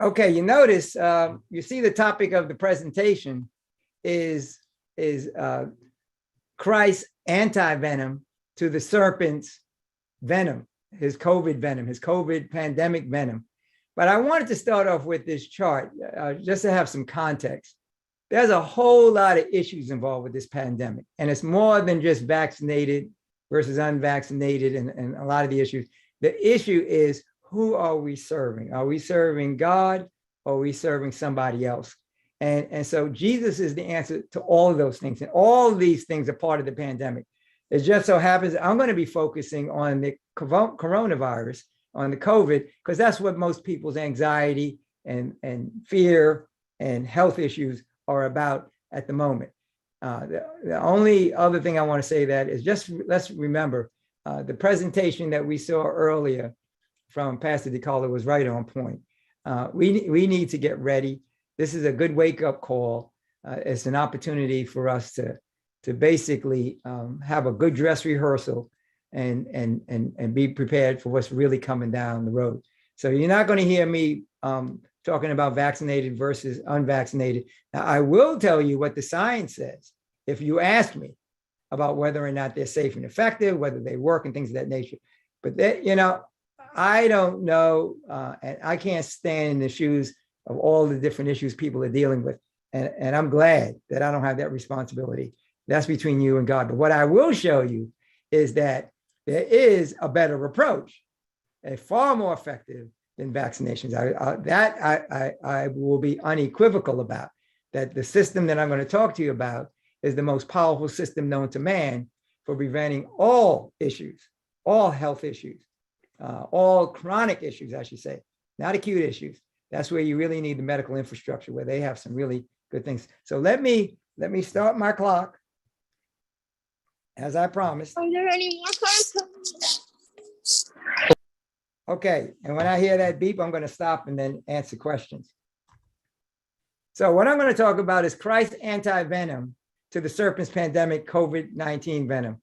Okay, you notice, you see the topic of the presentation is Christ's anti-venom to the serpent's venom, his COVID venom, his COVID pandemic venom. But I wanted to start off with this chart just to have some context. There's a whole lot of issues involved with this pandemic, and it's more than just vaccinated versus unvaccinated and a lot of the issues. The issue is, who are we serving? Are we serving God or are we serving somebody else? And so Jesus is the answer to all of those things. And all of these things are part of the pandemic. It just so happens I'm going to be focusing on the coronavirus, on the COVID, because that's what most people's anxiety and fear and health issues are about at the moment. The only other thing I want to say that is just let's remember the presentation that we saw earlier from Pastor DeCarlo was right on point. We need to get ready. This is a good wake-up call. It's an opportunity for us to basically have a good dress rehearsal and be prepared for what's really coming down the road. So you're not going to hear me talking about vaccinated versus unvaccinated. Now, I will tell you what the science says if you ask me about whether or not they're safe and effective, whether they work and things of that nature. But that, I don't know, and I can't stand in the shoes of all the different issues people are dealing with. And I'm glad that I don't have that responsibility. That's between you and God. But what I will show you is that there is a better approach, a far more effective than vaccinations. I will be unequivocal about that. The system that I'm going to talk to you about is the most powerful system known to man for preventing all issues, all health issues, all chronic issues, I should say, not acute issues. That's where you really need the medical infrastructure, where they have some really good things. So let me start my clock, as I promised. Are there any more cards? Okay, and when I hear that beep, I'm going to stop and then answer questions. So what I'm going to talk about is Christ's anti-venom to the serpent's pandemic COVID-19 venom.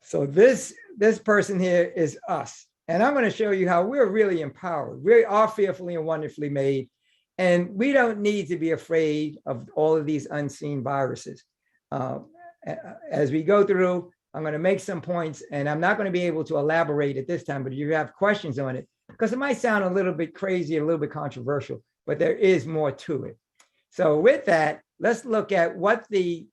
So this person here is us. And I'm going to show you how we're really empowered. We are fearfully and wonderfully made. And we don't need to be afraid of all of these unseen viruses. As we go through, I'm going to make some points, and I'm not going to be able to elaborate at this time, but if you have questions on it, because it might sound a little bit crazy, a little bit controversial, but there is more to it. So with that, let's look at what the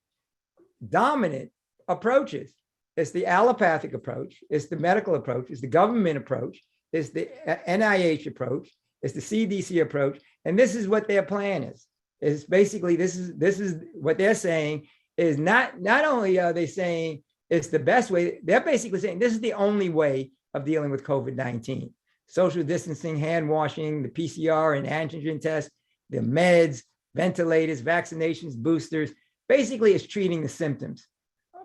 dominant approach is. It's the allopathic approach, it's the medical approach, it's the government approach, it's the NIH approach, it's the CDC approach, and this is what their plan is. Is basically this is what they're saying is not only are they saying it's the best way, they're basically saying this is the only way of dealing with COVID-19. Social distancing, hand washing, the PCR and antigen tests, the meds, ventilators, vaccinations, boosters. Basically, it's treating the symptoms.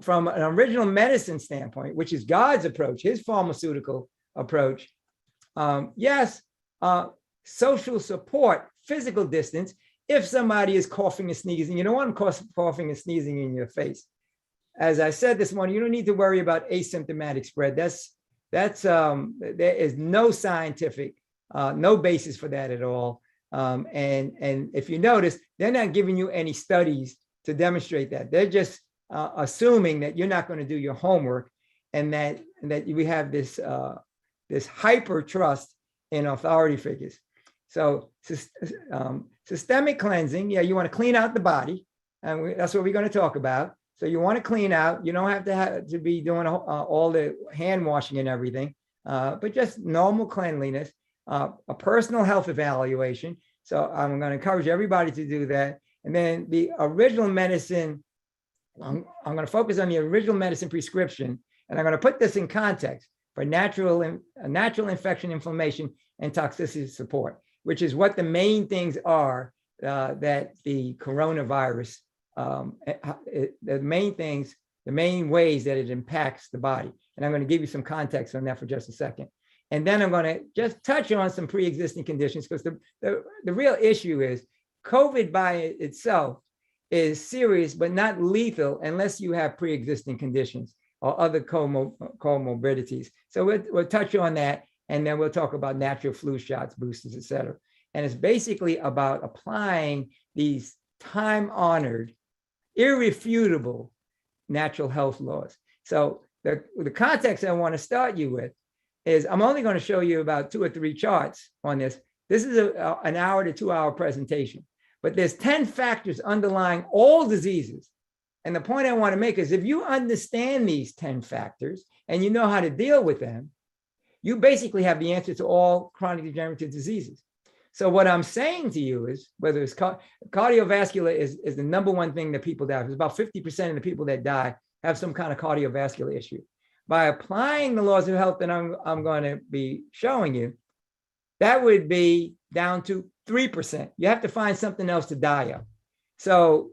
From an original medicine standpoint, which is God's approach, his pharmaceutical approach, yes, social support, physical distance, if somebody is coughing and sneezing, you don't want them coughing and sneezing in your face. As I said this morning, you don't need to worry about asymptomatic spread. There is no scientific, no basis for that at all. And if you notice, they're not giving you any studies to demonstrate that. They're just assuming that you're not going to do your homework, and that we have this hyper trust in authority figures. So systemic cleansing, yeah, you want to clean out the body, and that's what we're going to talk about. So you want to clean out. You don't have to be doing all the hand washing and everything, but just normal cleanliness, a personal health evaluation. So I'm going to encourage everybody to do that. And then the original medicine, I'm going to focus on the original medicine prescription, and I'm going to put this in context for natural infection, inflammation, and toxicity support, which is what the main things are that the coronavirus, the main ways that it impacts the body. And I'm going to give you some context on that for just a second. And then I'm going to just touch on some pre-existing conditions, because the real issue is COVID by itself is serious, but not lethal unless you have pre-existing conditions or other comorbidities. So we'll touch on that, and then we'll talk about natural flu shots, boosters, et cetera. And it's basically about applying these time-honored, irrefutable natural health laws. So the context I want to start you with is I'm only going to show you about 2 or 3 charts on this. This is an hour to 2-hour presentation, but there's 10 factors underlying all diseases. And the point I want to make is if you understand these 10 factors and you know how to deal with them, you basically have the answer to all chronic degenerative diseases. So what I'm saying to you is, whether it's cardiovascular is the number one thing that people die. It's about 50% of the people that die have some kind of cardiovascular issue. By applying the laws of health that I'm going to be showing you, that would be down to 3%. You have to find something else to die of. So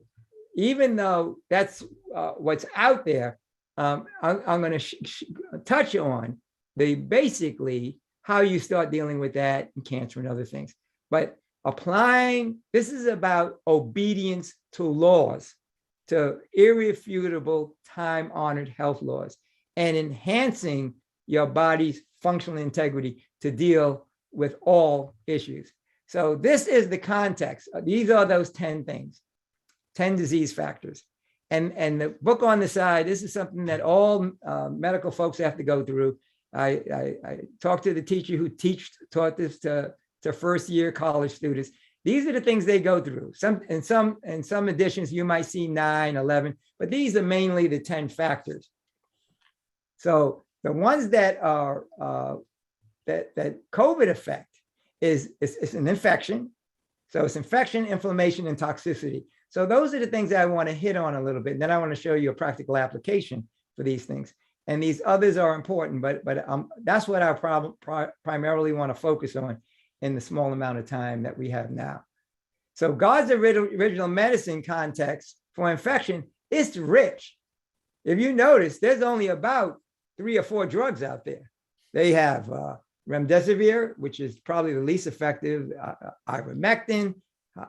even though that's what's out there, I'm going to touch on basically how you start dealing with that and cancer and other things. But applying, this is about obedience to laws, to irrefutable, time-honored health laws, and enhancing your body's functional integrity to deal with all issues. So this is the context. These are those 10 things, 10 disease factors. And the book on the side, this is something that all medical folks have to go through. I talked to the teacher who taught this to first-year college students. These are the things they go through. In some editions, you might see 9, 11, but these are mainly the 10 factors. So the ones that are that COVID affect is an infection. So it's infection, inflammation, and toxicity. So those are the things that I want to hit on a little bit. And then I want to show you a practical application for these things. And these others are important, but that's what I primarily want to focus on in the small amount of time that we have now. So God's original medicine context for infection is rich. If you notice, there's only about 3 or 4 drugs out there. They have remdesivir, which is probably the least effective, ivermectin,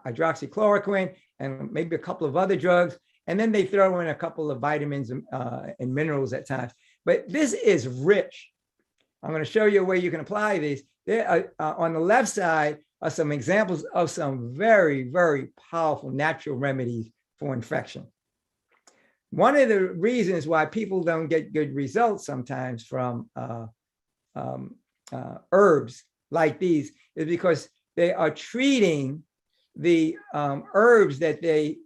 hydroxychloroquine, and maybe a couple of other drugs. And then they throw in a couple of vitamins and minerals at times. But this is rich. I'm going to show you where you can apply these. There on the left side are some examples of some very, very powerful natural remedies for infection. One of the reasons why people don't get good results sometimes from herbs like these is because they are treating the herbs that the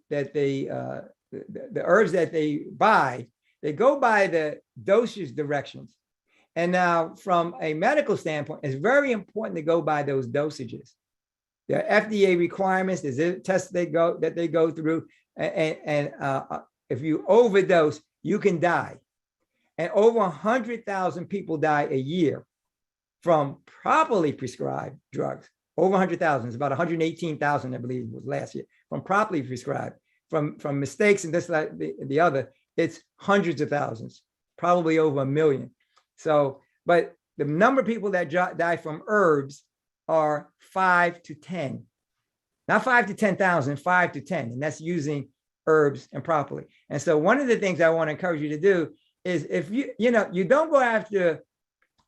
herbs that they buy. They go by the dosage directions. And now from a medical standpoint, it's very important to go by those dosages. There are FDA requirements, there's a test that they go through. And if you overdose, you can die. And over 100,000 people die a year from properly prescribed drugs. Over 100,000, it's about 118,000, I believe was last year, from properly prescribed. From mistakes and this, like the other, it's hundreds of thousands, probably over 1 million. So, but the number of people that die from herbs are 5 to 10, not 5 to 10,000, 5 to 10, and that's using herbs improperly. And so one of the things I want to encourage you to do is if you don't go after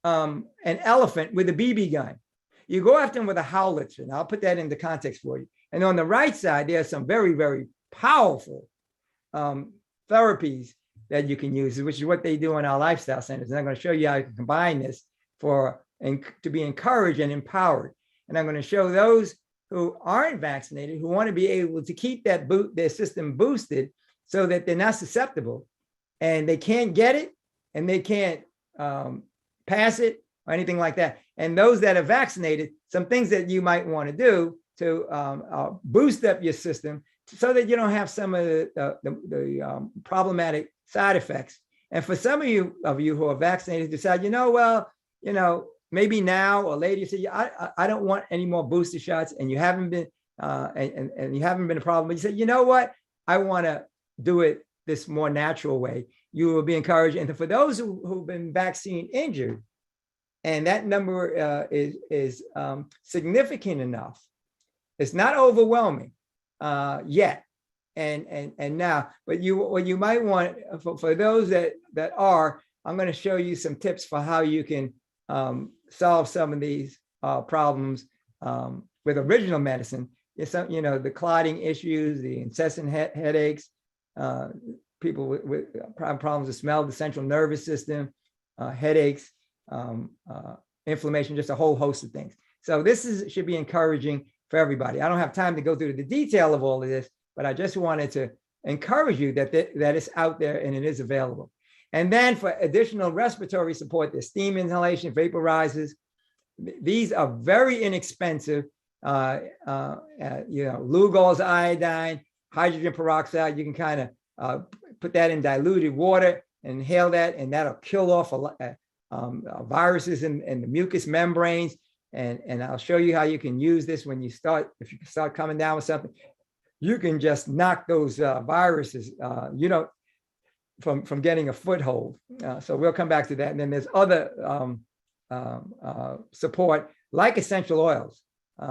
an elephant with a BB gun, you go after them with a howitzer. And I'll put that into context for you. And on the right side, there are some very, very powerful therapies that you can use, which is what they do in our lifestyle centers. And I'm going to show you how you can combine this to be encouraged and empowered. And I'm going to show those who aren't vaccinated, who want to be able to keep their system boosted so that they're not susceptible and they can't get it and they can't pass it or anything like that. And those that are vaccinated, some things that you might want to do to boost up your system so that you don't have some of the problematic side effects. And for some of you who are vaccinated, decide, maybe now or later, you say, I don't want any more booster shots, and you haven't been, and you haven't been a problem. But you say, you know what? I want to do it this more natural way. You will be encouraged. And for those who've been vaccine injured, and that number is significant enough, it's not overwhelming yet. And now, but what you might want for those that are, I'm going to show you some tips for how you can solve some of these problems with original medicine. It's, the clotting issues, the incessant headaches, people with problems with smell, the central nervous system, headaches, inflammation, just a whole host of things. So this should be encouraging for everybody. I don't have time to go through the detail of all of this, but I just wanted to encourage you that it's out there and it is available. And then for additional respiratory support, there's steam inhalation, vaporizers. These are very inexpensive. Lugol's iodine, hydrogen peroxide. You can kind of put that in diluted water, inhale that, and that'll kill off viruses in the mucous membranes. And I'll show you how you can use this when if you start coming down with something, you can just knock those viruses, from getting a foothold. So we'll come back to that. And then there's other support like essential oils.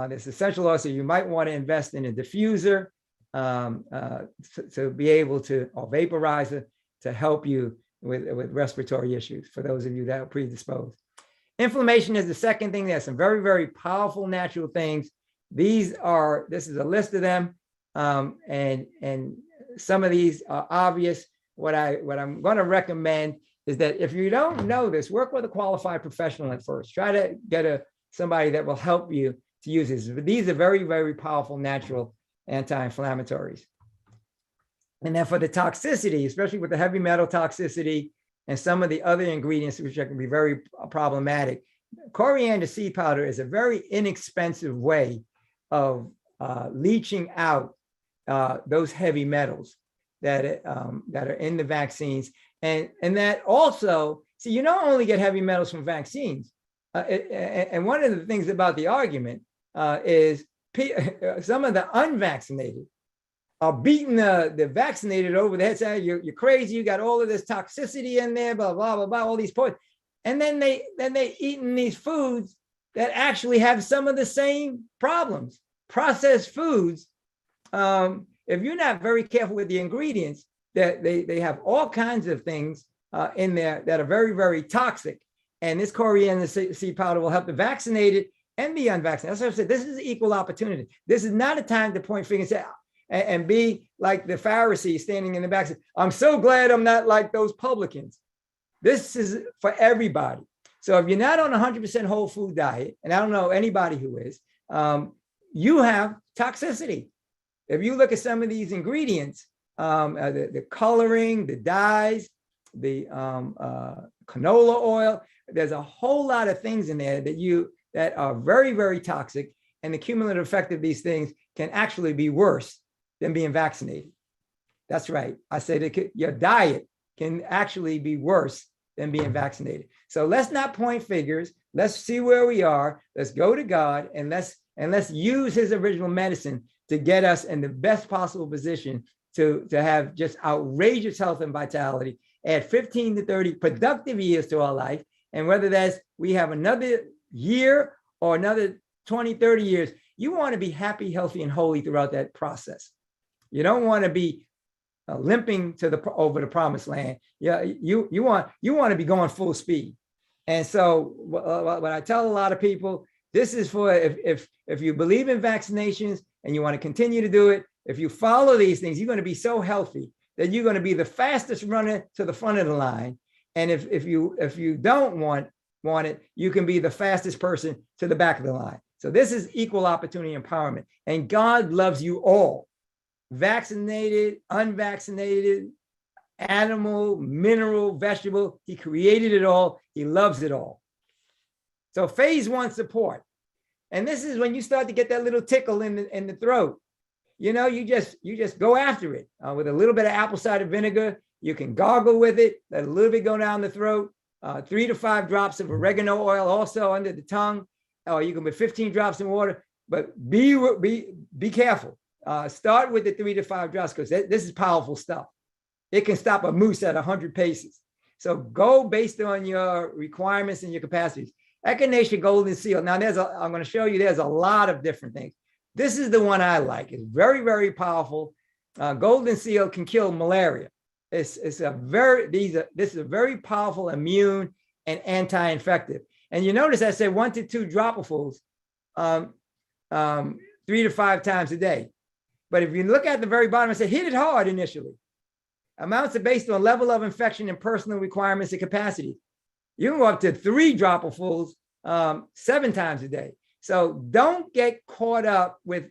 There's essential oils, so you might want to invest in a diffuser to be able to, or vaporizer, to help you with respiratory issues for those of you that are predisposed. Inflammation is the second thing. There's some very, very powerful natural things. This is a list of them. And some of these are obvious. What I'm going to recommend is that if you don't know this, work with a qualified professional at first. Try to get somebody that will help you to use this. These are very, very powerful natural anti-inflammatories. And then for the toxicity, especially with the heavy metal toxicity and some of the other ingredients, which can be very problematic, coriander seed powder is a very inexpensive way of leaching out those heavy metals that are in the vaccines. And that also, see, you don't only get heavy metals from vaccines. And one of the things about the argument is some of the unvaccinated are beating the vaccinated over the head, saying you're crazy, you got all of this toxicity in there, blah, blah, blah, blah, all these points. And then they eating these foods that actually have some of the same problems. Processed foods, if you're not very careful with the ingredients, that they have all kinds of things in there that are very, very toxic. And this coriander seed powder will help the vaccinated and the unvaccinated. That's what I said. This is equal opportunity. This is not a time to point fingers and be like the Pharisees standing in the back. I'm so glad I'm not like those publicans. This is for everybody. So if you're not on a 100% whole food diet, and I don't know anybody who is, you have toxicity. If you look at some of these ingredients, the coloring, the dyes, the canola oil, there's a whole lot of things in there that are very, very toxic. And the cumulative effect of these things can actually be worse than being vaccinated. That's right. I said your diet can actually be worse than being vaccinated. So let's not point fingers. Let's see where we are. Let's go to God and let's use his original medicine to get us in the best possible position to have just outrageous health and vitality, add 15 to 30 productive years to our life. And whether that's we have another year or another 20, 30 years, you want to be happy, healthy, and holy throughout that process. You don't want to be limping over the promised land. Yeah, you want to be going full speed. And so what I tell a lot of people, this is for if you believe in vaccinations and you want to continue to do it, if you follow these things, you're going to be so healthy that you're going to be the fastest runner to the front of the line. And if you don't want it, you can be the fastest person to the back of the line. So this is equal opportunity empowerment. And God loves you all. Vaccinated, unvaccinated, animal, mineral, vegetable. He created it all. He loves it all. So phase one support. And this is when you start to get that little tickle in the throat. You just go after it with a little bit of apple cider vinegar. You can gargle with it, let a little bit go down the throat. 3 to 5 drops of oregano oil also under the tongue. Or you can put 15 drops in water, but be careful. Start with the 3 to 5 drops because this is powerful stuff. It can stop a moose at 100 paces. So go based on your requirements and your capacities. Echinacea golden seal. Now I'm going to show you there's a lot of different things. This is the one I like. It's very, very powerful. Golden seal can kill malaria. This is a very powerful immune and anti-infective. And you notice I said 1 to 2 dropperfuls. 3 to 5 times a day. But if you look at the very bottom, it said hit it hard initially. Amounts are based on level of infection and personal requirements and capacity. You can go up to 3 dropperfuls 7 times a day. So don't get caught up with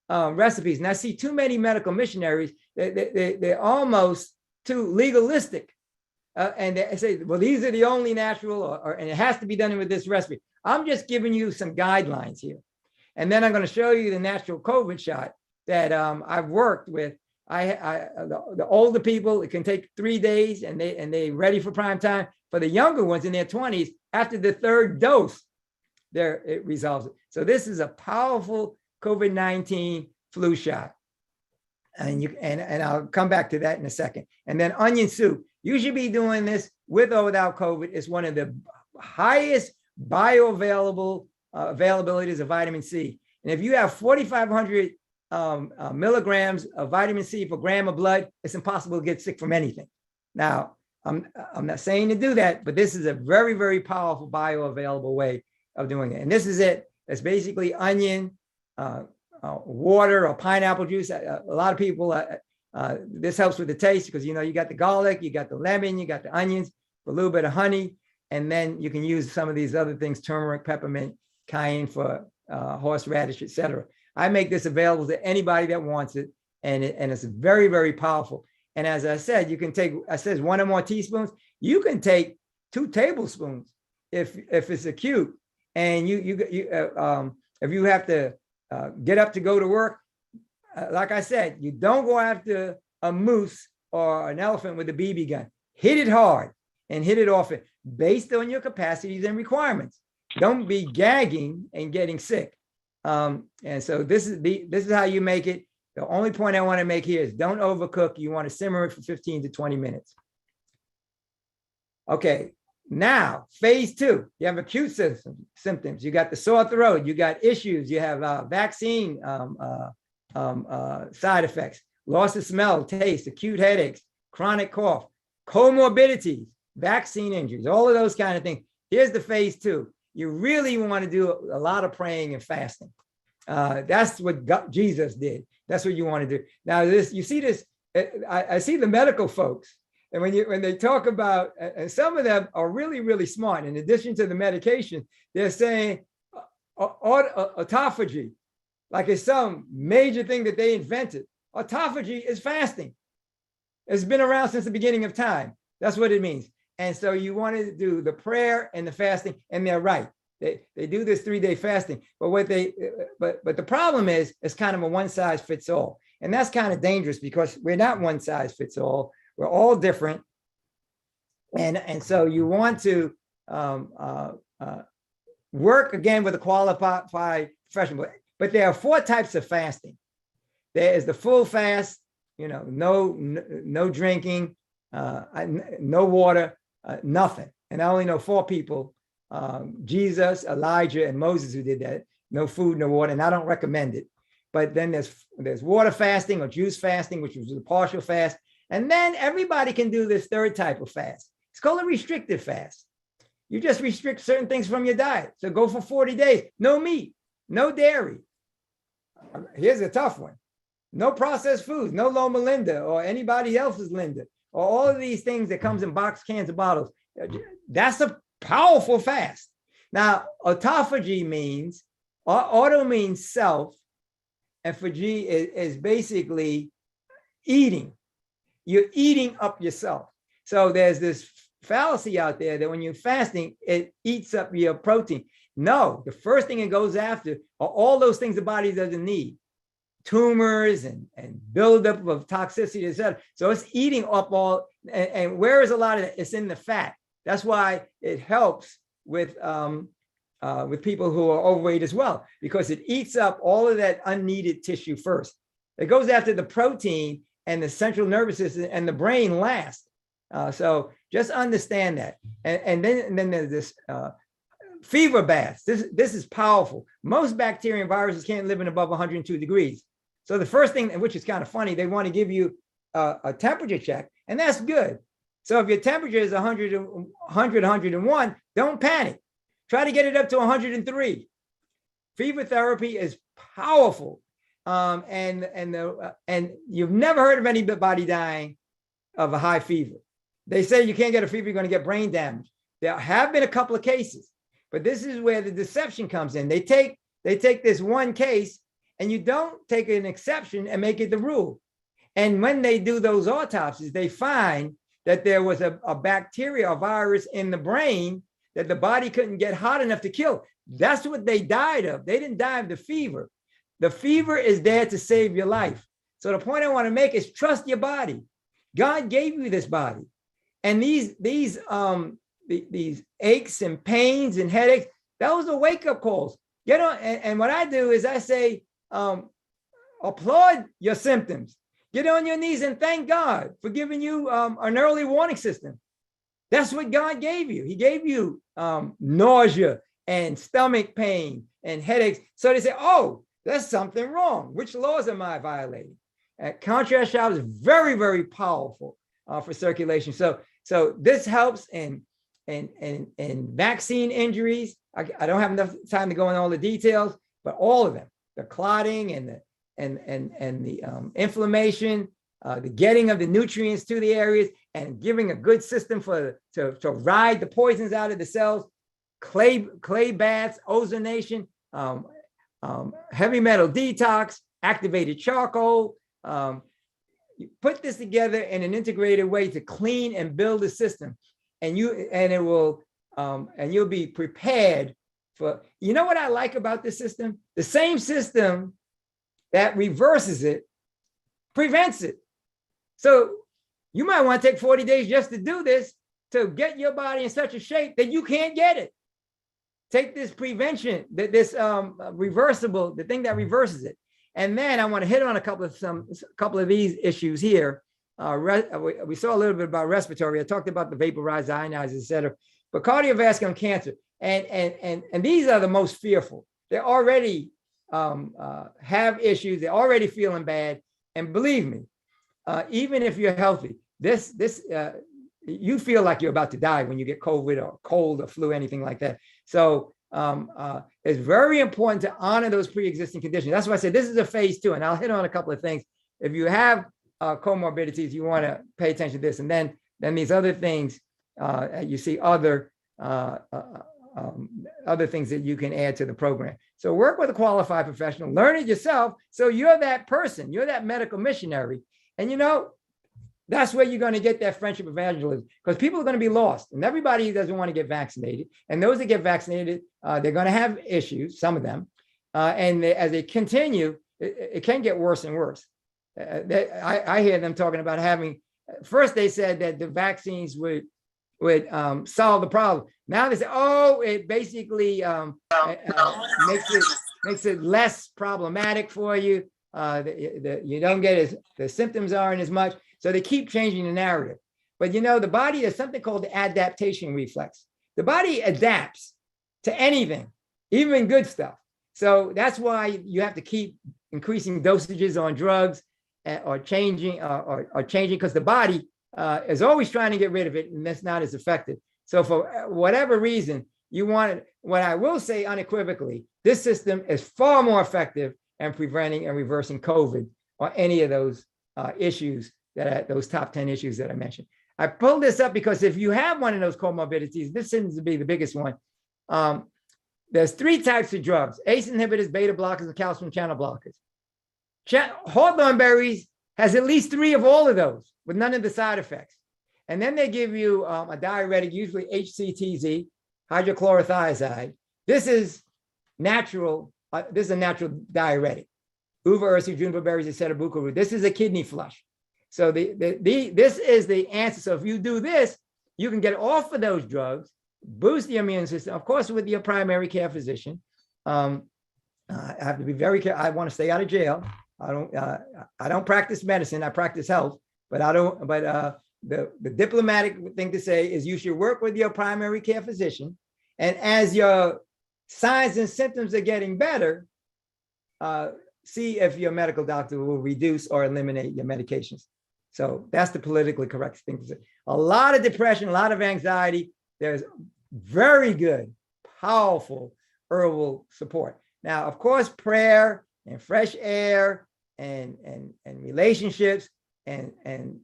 recipes. And I see too many medical missionaries, they're almost too legalistic. And they say, well, these are the only natural, and it has to be done with this recipe. I'm just giving you some guidelines here. And then I'm going to show you the natural COVID shot that I've worked with. The older people, it can take 3 days and they're ready for prime time. For the younger ones in their 20s, after the 3rd dose, it resolves it. So this is a powerful COVID-19 flu shot. And I'll come back to that in a second. And then onion soup. You should be doing this with or without COVID. It's one of the highest bioavailable availabilities of vitamin C. And if you have 4,500 milligrams of vitamin C per gram of blood, it's impossible to get sick from anything. Now, I'm not saying to do that, but this is a very, very powerful bioavailable way of doing it. And this is it. It's basically onion, water, or pineapple juice. A lot of people, this helps with the taste because, you got the garlic, you got the lemon, you got the onions, a little bit of honey, and then you can use some of these other things, turmeric, peppermint, cayenne for horseradish, etc. I make this available to anybody that wants it, and it's very, very powerful. And as I said, you can take, I says 1 or more teaspoons. You can take 2 tablespoons if it's acute, and if you have to get up to go to work, like I said, you don't go after a moose or an elephant with a BB gun. Hit it hard and hit it often based on your capacities and requirements. Don't be gagging and getting sick. And so this is how you make it. The only point I want to make here is don't overcook. You want to simmer it for 15 to 20 minutes. Okay, now phase 2. You have acute symptoms. You got the sore throat. You got issues. You have vaccine side effects, loss of smell, taste, acute headaches, chronic cough, comorbidities, vaccine injuries, all of those kind of things. Here's the phase 2. You really want to do a lot of praying and fasting. That's what Jesus did. That's what you want to do. Now, you see this. I see the medical folks, and when they talk about, and some of them are really, really smart. In addition to the medication, they're saying autophagy, like it's some major thing that they invented. Autophagy is fasting. It's been around since the beginning of time. That's what it means. And so you want to do the prayer and the fasting, and they're right. They do this 3-day fasting, but the problem is it's kind of a one size fits all, and that's kind of dangerous because we're not one size fits all. We're all different, and so you want to work again with a qualified professional. But there are 4 types of fasting. There is the full fast, no drinking, no water, nothing. And I only know 4 people. Jesus, Elijah, and Moses who did that. No food, no water, and I don't recommend it. But then there's water fasting or juice fasting, which is a partial fast. And then everybody can do this 3rd type of fast. It's called a restricted fast. You just restrict certain things from your diet. So go for 40 days. No meat, no dairy. Here's a tough one. No processed foods, no Loma Linda or anybody else's Linda, or all of these things that comes in box, cans, and bottles. That's a powerful fast. Now, autophagy means, auto means self, and phagy is basically eating. You're eating up yourself. So there's this fallacy out there that when you're fasting, it eats up your protein. No, the first thing it goes after are all those things the body doesn't need. Tumors and buildup of toxicity, etc. So it's eating up all, and where is a lot of it? It's in the fat. That's why it helps with people who are overweight as well, because it eats up all of that unneeded tissue first. It goes after the protein and the central nervous system and the brain last. So just understand that. And then there's this fever baths. This is powerful. Most bacteria and viruses can't live in above 102 degrees. So the first thing, which is kind of funny, they want to give you a temperature check, and that's good. So if your temperature is 100, 101, don't panic. Try to get it up to 103. Fever therapy is powerful. And you've never heard of anybody dying of a high fever. They say you can't get a fever, you're going to get brain damage. There have been a couple of cases, but this is where the deception comes in. They take this one case and you don't take an exception and make it the rule. And when they do those autopsies, they find that there was a bacteria, a virus in the brain that the body couldn't get hot enough to kill. That's what they died of. They didn't die of the fever. The fever is there to save your life. So the point I want to make is trust your body. God gave you this body. And these aches and pains and headaches, those are wake-up calls. Get on, and what I do is I say, applaud your symptoms. Get on your knees and thank God for giving you an early warning system. That's what God gave you. He gave you nausea and stomach pain and headaches. So they say, oh, there's something wrong. Which laws am I violating? Contrast shower is very, very powerful for circulation. So this helps in vaccine injuries. I don't have enough time to go into all the details, but all of them, the clotting and the inflammation, the getting of the nutrients to the areas, and giving a good system to ride the poisons out of the cells, clay baths, ozonation, heavy metal detox, activated charcoal. You put this together in an integrated way to clean and build a system, and you'll be prepared for. You know what I like about this system? The same system that reverses it prevents it. So you might want to take 40 days just to do this, to get your body in such a shape that you can't get it. Take this prevention, this reversible, the thing that reverses it. And then I want to hit on a couple of these issues here. We saw a little bit about respiratory. I talked about the vaporized, ionized, et cetera. But cardiovascular and cancer, and these are the most fearful. They already have issues. They're already feeling bad. And believe me, even if you're healthy, you feel like you're about to die when you get COVID or cold or flu, anything like that. So it's very important to honor those pre-existing conditions. That's why I said this is a phase 2, and I'll hit on a couple of things. If you have comorbidities, you want to pay attention to this, and then these other things, you see other things that you can add to the program. So work with a qualified professional, learn it yourself. So you're that person, you're that medical missionary, and that's where you're going to get that friendship evangelism, because people are going to be lost, and everybody doesn't want to get vaccinated. And those that get vaccinated, they're going to have issues, some of them. And as they continue, it can get worse and worse. I hear them talking about first they said that the vaccines would solve the problem. Now they say, it basically makes it less problematic for you. You don't get the symptoms aren't as much. So they keep changing the narrative. But the body has something called the adaptation reflex. The body adapts to anything, even good stuff. So that's why you have to keep increasing dosages on drugs or changing because the body is always trying to get rid of it, and that's not as effective. So for whatever reason, what I will say unequivocally, this system is far more effective in preventing and reversing COVID or any of those issues, those top 10 issues that I mentioned. I pulled this up because if you have one of those comorbidities, this seems to be the biggest one. There's 3 types of drugs: ACE inhibitors, beta blockers, and calcium channel blockers. Hawthorn berries has at least 3 of all of those with none of the side effects. And then they give you a diuretic, usually HCTZ, hydrochlorothiazide. This is natural. This is a natural diuretic. Uva ursi, juniper berries, etc. Buccal root. This is a kidney flush. So this is the answer. So if you do this, you can get off of those drugs, boost the immune system, of course, with your primary care physician. I have to be very careful. I want to stay out of jail. I don't practice medicine. I practice health, but I don't. But the diplomatic thing to say is you should work with your primary care physician, and as your signs and symptoms are getting better, see if your medical doctor will reduce or eliminate your medications. So that's the politically correct thing to say. A lot of depression, a lot of anxiety. There's very good, powerful herbal support. Now, of course, prayer and fresh air and relationships and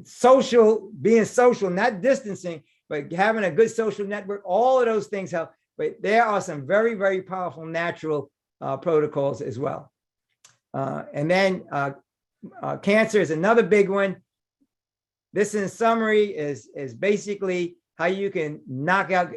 social, being social, not distancing, but having a good social network, all of those things help. But there are some very, very powerful natural protocols as well. And then cancer is another big one. This, in summary, is basically how you can knock out,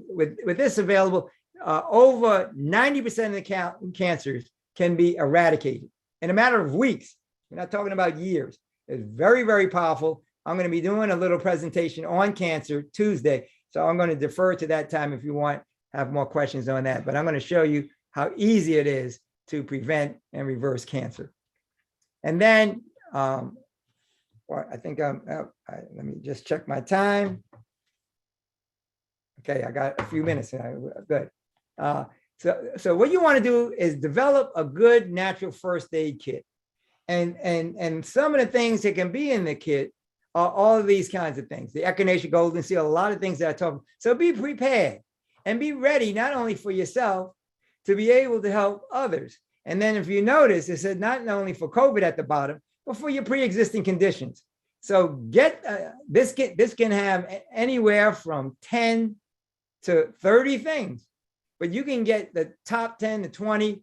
with this available, over 90% of the cancers can be eradicated in a matter of weeks. We're not talking about years. It's very, very powerful. I'm going to be doing a little presentation on cancer Tuesday. So I'm going to defer to that time if you want, have more questions on that. But I'm going to show you how easy it is to prevent and reverse cancer. And then, well, I think let me just check my time. Okay, I got a few minutes. Good. So what you want to do is develop a good natural first aid kit. And some of the things that can be in the kit are all of these kinds of things. The echinacea golden seal, a lot of things that I talk about. So be prepared and be ready, not only for yourself, to be able to help others. And then if you notice, it said not only for COVID at the bottom, but for your pre-existing conditions. So get this kit. This can have anywhere from 10 to 30 things, but you can get the top 10 to 20.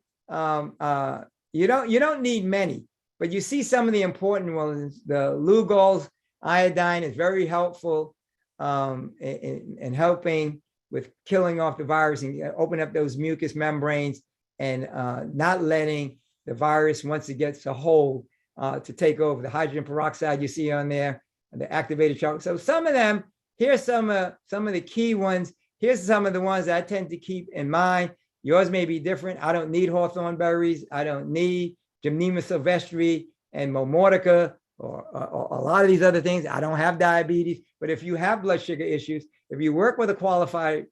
You don't need many, but you see some of the important ones. The Lugol's iodine is very helpful in helping with killing off the virus and open up those mucous membranes and not letting the virus, once it gets a hold, to take over. The hydrogen peroxide you see on there, and the activated chocolate. So some of them, here's some of the key ones. Here's some of the ones that I tend to keep in mind. Yours may be different. I don't need hawthorn berries. I don't need Gymnema sylvestre and Momordica or a lot of these other things. I don't have diabetes, but if you have blood sugar issues, if you work with a qualified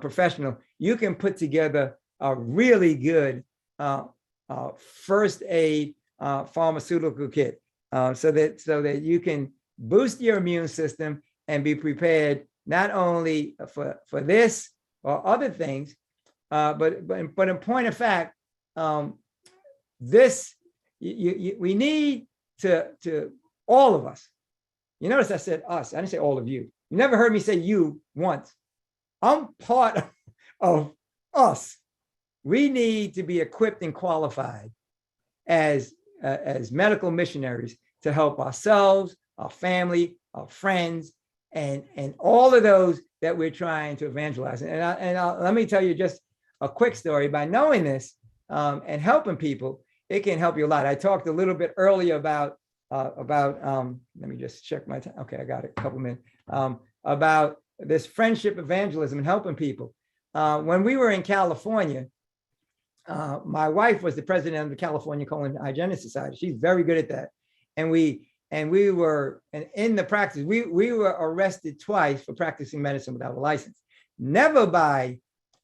professional, you can put together a really good first aid pharmaceutical kit so that you can boost your immune system and be prepared not only for this or other things, but in point of fact, we need to all of us. You notice I said us. I didn't say all of you. You never heard me say you once. I'm part of us. We need to be equipped and qualified as medical missionaries to help ourselves, our family, our friends, and all of those that we're trying to evangelize. Let me tell you just a quick story. By knowing this and helping people, it can help you a lot. I talked a little bit earlier about let me just check my time. Okay, I got it, a couple minutes. About this friendship evangelism and helping people. When we were in California, my wife was the president of the California Colon Hygienic Society. She's very good at that. And we were in the practice, we were arrested twice for practicing medicine without a license. Never by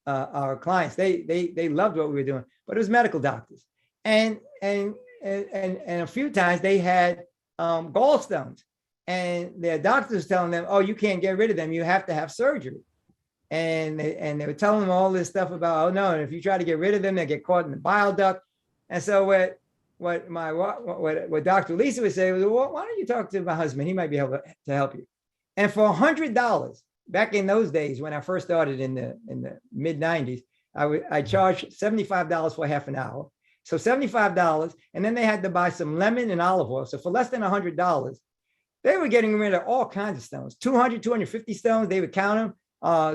our clients. They loved what we were doing, but it was medical doctors. And a few times they had gallstones, and their doctors telling them, "Oh, you can't get rid of them. You have to have surgery." And they were telling them all this stuff about, "Oh no, and if you try to get rid of them, they get caught in the bile duct." And so what Dr. Lisa would say was, "Well, why don't you talk to my husband? He might be able to help you." And for $100 back in those days, when I first started in the mid 90s, I charged $75 for half an hour. So $75, and then they had to buy some lemon and olive oil. So for less than $100, they were getting rid of all kinds of stones, 200, 250 stones. They would count them.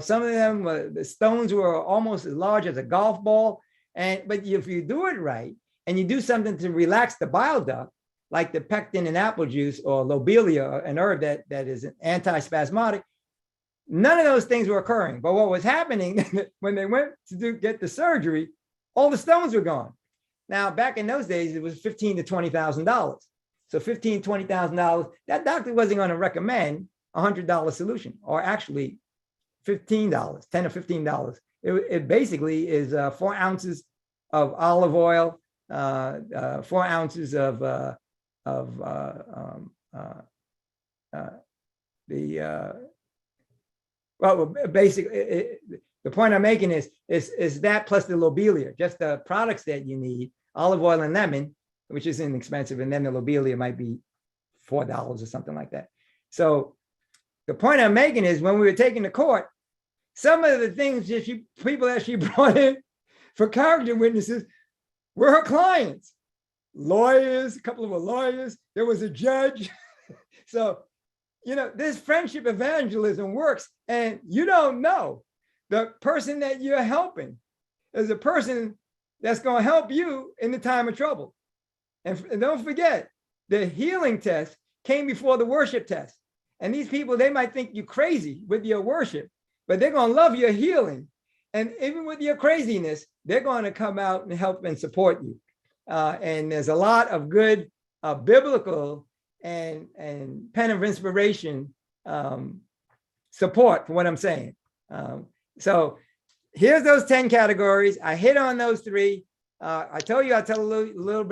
Some of them, the stones were almost as large as a golf ball. But if you do it right, and you do something to relax the bile duct, like the pectin in apple juice or lobelia, an herb that is an antispasmodic, none of those things were occurring. But what was happening when they went to get the surgery, all the stones were gone. Now, back in those days, it was $15,000 to $20,000. So $15,000, $20,000, that doctor wasn't going to recommend a $100 solution, or actually $15, $10 or $15. It basically is 4 ounces of olive oil, 4 ounces of basically the point I'm making is that plus the lobelia, just the products that you need, olive oil and lemon, which is inexpensive, and then the lobelia might be $4 or something like that. So the point I'm making is when we were taking to court, some of the things that people that she brought in for character witnesses were her clients, lawyers, a couple of her lawyers. There was a judge. So, this friendship evangelism works, and you don't know the person that you're helping is a person that's going to help you in the time of trouble. And don't forget, the healing test came before the worship test. And these people, they might think you crazy with your worship, but they're going to love your healing. And even with your craziness, they're going to come out and help and support you. And there's a lot of good biblical and pen of inspiration support for what I'm saying. So here's those 10 categories. I hit on those 3. I told you I'll tell you a little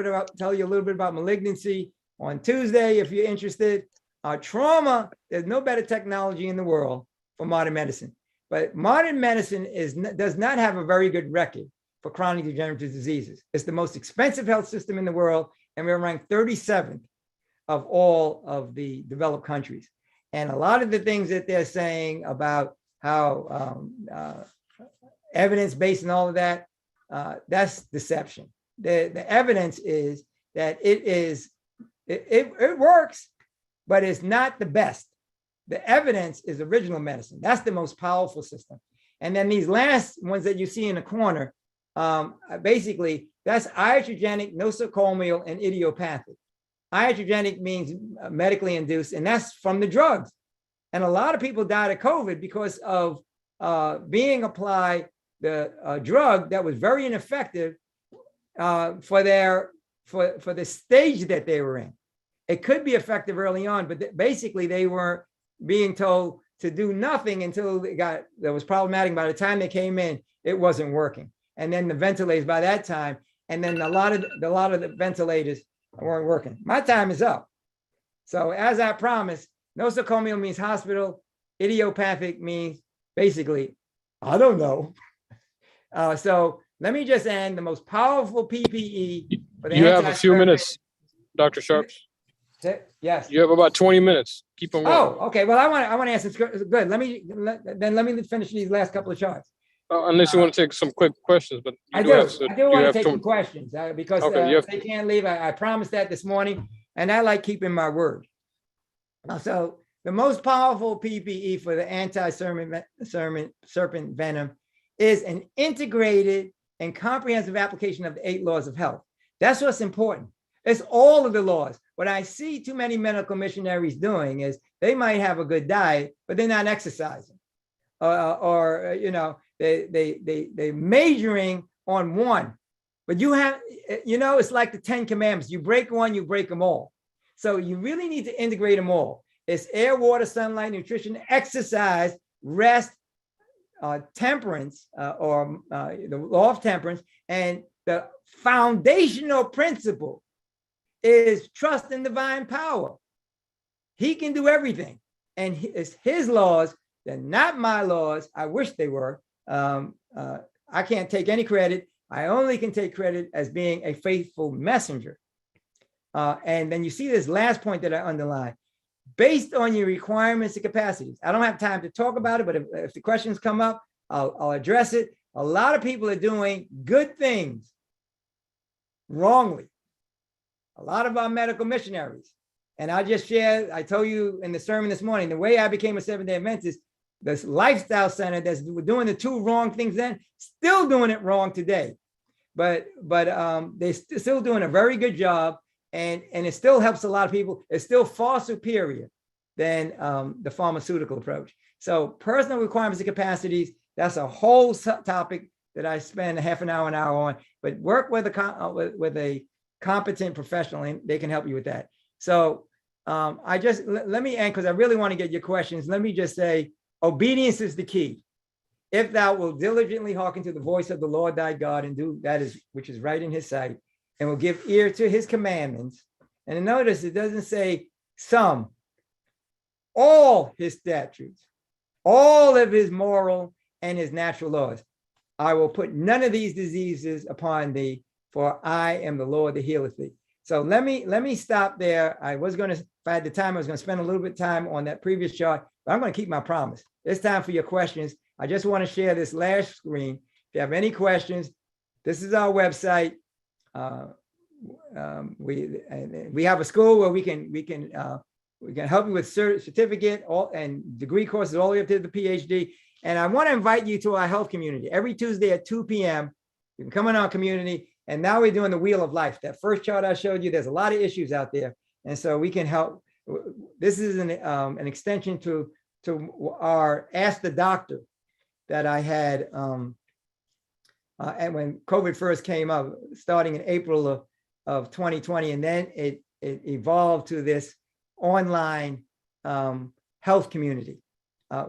bit about malignancy on Tuesday if you're interested. Trauma, there's no better technology in the world for modern medicine. But modern medicine does not have a very good record for chronic degenerative diseases. It's the most expensive health system in the world, and we're ranked 37th of all of the developed countries. And a lot of the things that they're saying about how evidence-based and all of that, that's deception. The evidence is that it works, but it's not the best. The evidence is original medicine. That's the most powerful system. And then these last ones that you see in the corner, basically, that's iatrogenic, nosocomial, and idiopathic. Iatrogenic means medically induced, and that's from the drugs. And a lot of people died of COVID because of being applied the drug that was very ineffective for the stage that they were in. It could be effective early on, but basically they were being told to do nothing until that was problematic. By the time they came in, it wasn't working. And then the ventilators by that time, and then a lot of the ventilators weren't working. My time is up. So as I promised, nosocomial means hospital. Idiopathic means basically, I don't know. So let me just end. The most powerful PPE. For the You have a few minutes, Dr. Sharps. Yes. You have about 20 minutes. Keep on going. Oh, okay. Well, I want to answer. Good. Let me finish these last couple of charts. Unless you want to take some quick questions, but I do want to take some questions because Okay, they can't leave. I promised that this morning, and I like keeping my word. So the most powerful PPE for the anti-serpent venom is an integrated and comprehensive application of the 8 laws of health. That's what's important. It's all of the laws. What I see too many medical missionaries doing is they might have a good diet, but they're not exercising, or they're majoring on one. But it's like the 10 commandments. You break one, you break them all. So you really need to integrate them all. It's air, water, sunlight, nutrition, exercise, rest, temperance, or the law of temperance. And the foundational principle is trust in divine power. He can do everything. And it's his laws. They're not my laws. I wish they were. I can't take any credit. I only can take credit as being a faithful messenger. And then you see this last point that I underlined. Based on your requirements and capacities. I don't have time to talk about it, but if the questions come up, I'll address it. A lot of people are doing good things wrongly. A lot of our medical missionaries. And I just shared, I told you in the sermon this morning, the way I became a Seventh-day Adventist, this lifestyle center that's doing the 2 wrong things then, still doing it wrong today. But they're still doing a very good job. And it still helps a lot of people. It's still far superior than the pharmaceutical approach. So personal requirements and capacities, that's a whole topic that I spend half an hour on, but work with a competent professional and they can help you with that. So let me end because I really want to get your questions. Let me just say, obedience is the key. If thou wilt diligently hearken to the voice of the Lord thy God and do that which is right in his sight, and will give ear to his commandments. And notice it doesn't say some, all his statutes, all of his moral and his natural laws. I will put none of these diseases upon thee, for I am the Lord that healeth thee. So let me stop there. I was going to, if I had the time, I was going to spend a little bit of time on that previous chart, but I'm going to keep my promise. It's time for your questions. I just want to share this last screen. If you have any questions, this is our website. We have a school where we can help you with certificate and degree courses all the way up to the PhD. And I want to invite you to our health community every Tuesday at 2 p.m. You can come in our community. And now we're doing the wheel of life. That first chart I showed you, there's a lot of issues out there. And so we can help. This is an extension to our Ask the Doctor that I had and when COVID first came up, starting in April of 2020. And then it evolved to this online health community,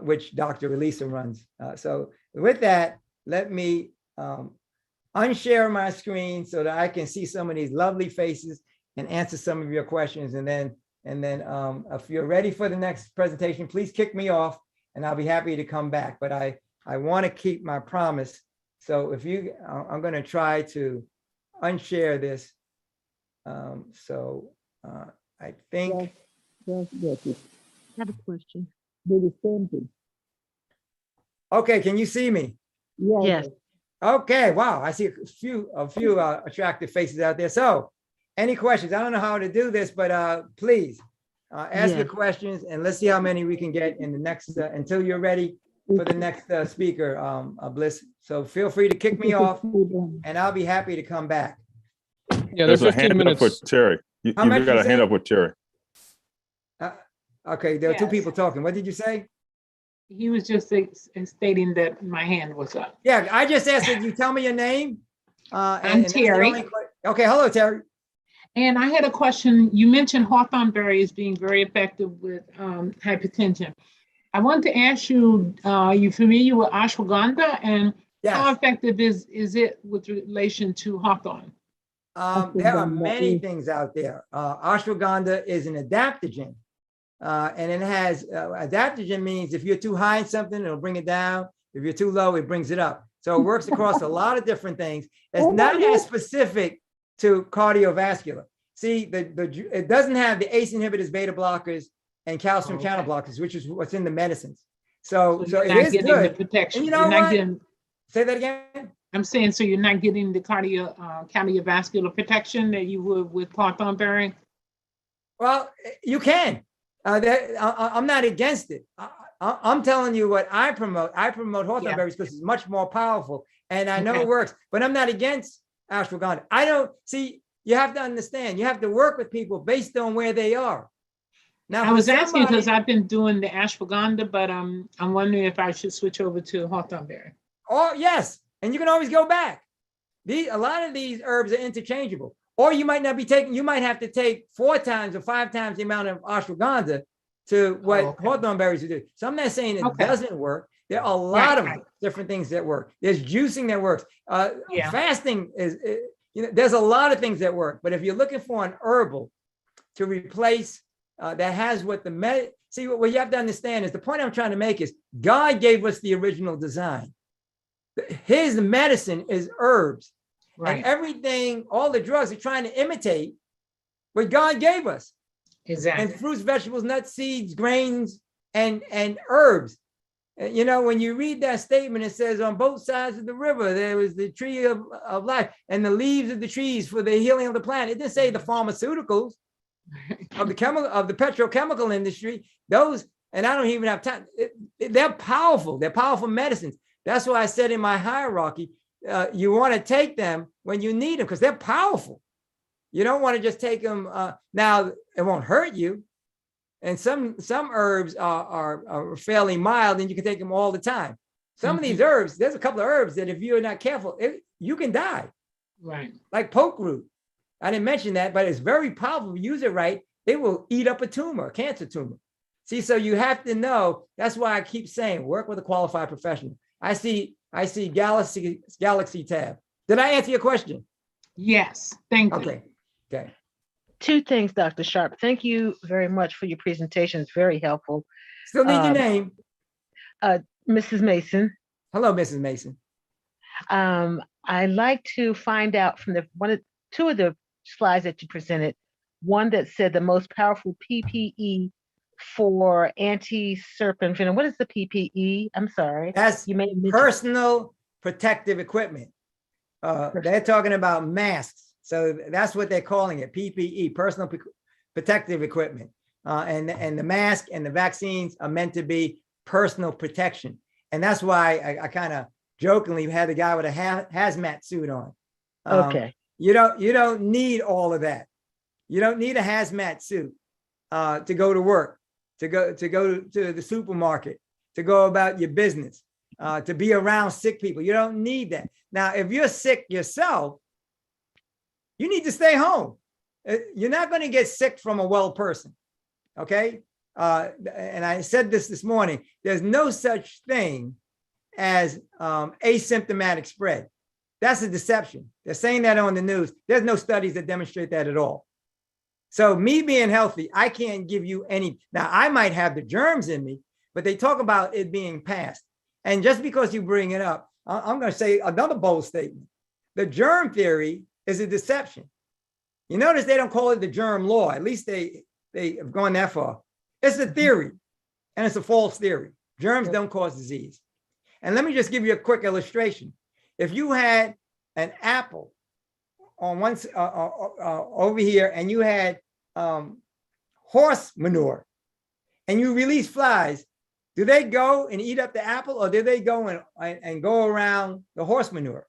which Dr. Elisa runs. So with that, let me unshare my screen so that I can see some of these lovely faces and answer some of your questions. And then if you're ready for the next presentation, please kick me off and I'll be happy to come back. But I want to keep my promise. So I'm going to try to unshare this. I think. I have a question. Do the same thing. Okay, can you see me? Yes. Okay, wow, I see a few attractive faces out there. So any questions? I don't know how to do this, but please ask your questions and let's see how many we can get in the next, until you're ready for the next speaker, Bliss. So feel free to kick me off and I'll be happy to come back. Yeah, there's a 15 hand up minutes. for Terry. You've How much got you a hand say? up with Terry. Okay, there are two Yes. people talking. What did you say? He was just stating that my hand was up. Yeah, I just asked that you tell me your name. I'm that's the Terry. only okay, hello, Terry. And I had a question. You mentioned hawthorn berry as being very effective with hypertension. I want to ask you, are you familiar with ashwagandha and how Yes. effective is it with relation to hawthorn? There are many things out there. Ashwagandha is an adaptogen. And it has adaptogen means if you're too high in something, it'll bring it down. If you're too low, it brings it up. So it works across a lot of different things. It's not as specific to cardiovascular. See, it doesn't have the ACE inhibitors, beta blockers, and calcium channel blockers, which is what's in the medicines. So you're it not is getting good. the protection. And you know You're not what? getting, Say that again. I'm saying, so you're not getting the cardiovascular protection that you would with hawthorn berry? Well, you can. I'm not against it. I'm telling you what I promote. I promote hawthorn berries because it's much more powerful, and I know it works. But I'm not against ashwagandha. I don't see. You have to understand. You have to work with people based on where they are. Now, I was asking because I've been doing the ashwagandha, but I'm wondering if I should switch over to hawthorn berry. Oh yes, and you can always go back. A lot of these herbs are interchangeable. Or you might not be taking, you might have to take 4 times or 5 times the amount of ashwagandha to what hawthorn berries would do. So I'm not saying it doesn't work. There are a lot of different things that work. There's juicing that works. Fasting is, there's a lot of things that work. But if you're looking for an herbal to replace that has what see, what you have to understand is the point I'm trying to make is God gave us the original design. His medicine is herbs. Right. And everything, all the drugs are trying to imitate what God gave us. Exactly. And fruits, vegetables, nuts, seeds, grains, and herbs. You know, when you read that statement, it says on both sides of the river, there was the tree of life and the leaves of the trees for the healing of the planet. It didn't say the pharmaceuticals of the petrochemical industry. Those, and I don't even have time. They're powerful. They're powerful medicines. That's why I said in my hierarchy, you want to take them when you need them because they're powerful. You don't want to just take them. Now, it won't hurt you. And some herbs are fairly mild and you can take them all the time. Some of these herbs, there's a couple of herbs that if you're not careful, you can die. Right. Like poke root. I didn't mention that, but it's very powerful. If you use it right, it will eat up a tumor, a cancer tumor. See, so you have to know. That's why I keep saying work with a qualified professional. I see Galaxy tab. Did I answer your question? Yes, thank you. Okay. 2 things, Dr. Sharp. Thank you very much for your presentation. It's very helpful. Still need your name. Mrs. Mason. Hello, Mrs. Mason. I'd like to find out from two of the slides that you presented, one that said the most powerful PPE for anti-serpent venom. What is the PPE? I'm sorry. That's You may have mentioned personal protective equipment. They're talking about masks. So that's what they're calling it, PPE, personal protective equipment. And the mask and the vaccines are meant to be personal protection. And that's why I kind of jokingly had the guy with a hazmat suit on. Okay. You don't need all of that. You don't need a hazmat suit to go to work, to go to the supermarket, to go about your business, to be around sick people. You don't need that. Now, if you're sick yourself, you need to stay home. You're not going to get sick from a well person. Okay. And I said this morning, there's no such thing as asymptomatic spread. That's a deception. They're saying that on the news. There's no studies that demonstrate that at all. So me being healthy, I can't give you any. Now, I might have the germs in me, but they talk about it being passed. And just because you bring it up, I'm going to say another bold statement. The germ theory is a deception. You notice they don't call it the germ law. At least they have gone that far. It's a theory, and it's a false theory. Germs don't cause disease. And let me just give you a quick illustration. If you had an apple on one over here, and you had horse manure, and you release flies, do they go and eat up the apple, or do they go and go around the horse manure?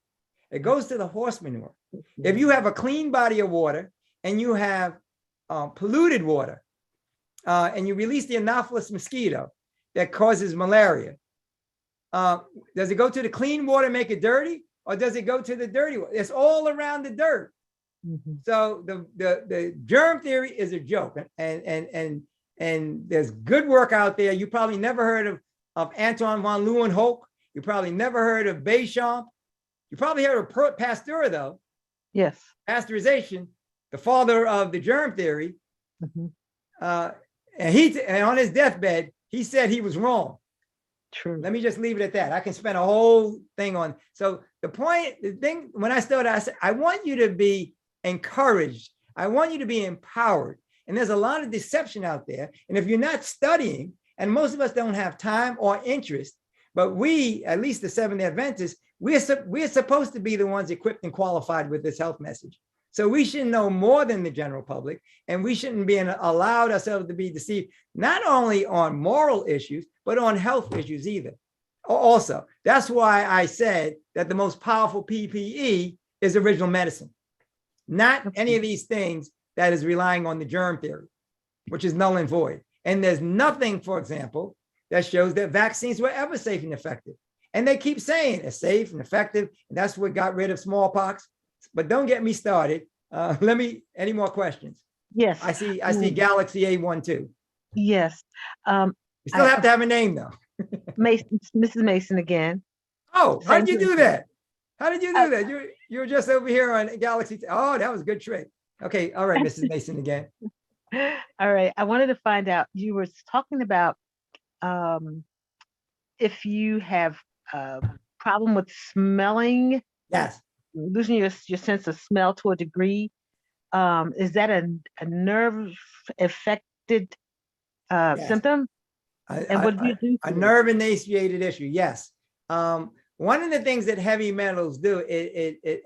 It goes to the horse manure. If you have a clean body of water and you have polluted water, and you release the Anopheles mosquito that causes malaria, does it go to the clean water and make it dirty, or does it go to the dirty water? It's all around the dirt. Mm-hmm. So the germ theory is a joke, and there's good work out there. You probably never heard of Anton von Leeuwenhoek. You probably never heard of Béchamp. You probably heard of Pasteur, though. Yes. Pasteurization, the father of the germ theory. Mm-hmm. And on his deathbed, he said he was wrong. True. Let me just leave it at that. I can spend a whole thing on. So the thing, when I started, I said, I want you to be encouraged. I want you to be empowered. And there's a lot of deception out there. And if you're not studying, and most of us don't have time or interest, but we, at least the Seventh-day Adventists, we're supposed to be the ones equipped and qualified with this health message. So we should know more than the general public, and we shouldn't be allowed ourselves to be deceived, not only on moral issues, but on health issues either. Also, that's why I said that the most powerful PPE is original medicine, not any of these things that is relying on the germ theory, which is null and void. And there's nothing, for example, that shows that vaccines were ever safe and effective. And they keep saying it's safe and effective, and that's what got rid of smallpox. But don't get me started. Any more questions? Yes. I see Galaxy A12. Yes. You still have to have a name, though. Mason, Mrs. Mason again. Oh, how did you do that? How did you do that? You were just over here on Galaxy. Oh, that was a good trick. Okay. All right, Mrs. Mason again. All right. I wanted to find out, you were talking about if you have a problem with smelling. Yes. Losing your sense of smell to a degree. Is that a nerve affected symptom? And what do you do? A nerve initiated issue. Yes. One of the things that heavy metals do,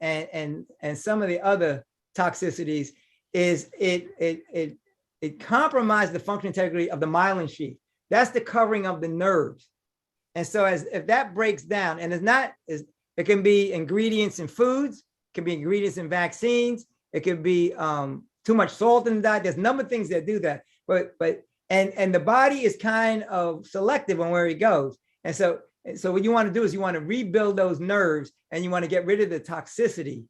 and some of the other toxicities, is it compromises the functional integrity of the myelin sheath. That's the covering of the nerves. And so if that breaks down, and it can be ingredients in foods, it can be ingredients in vaccines, it could be too much salt in the diet. There's a number of things that do that. But the body is kind of selective on where it goes. And so what you want to do is you want to rebuild those nerves, and you want to get rid of the toxicity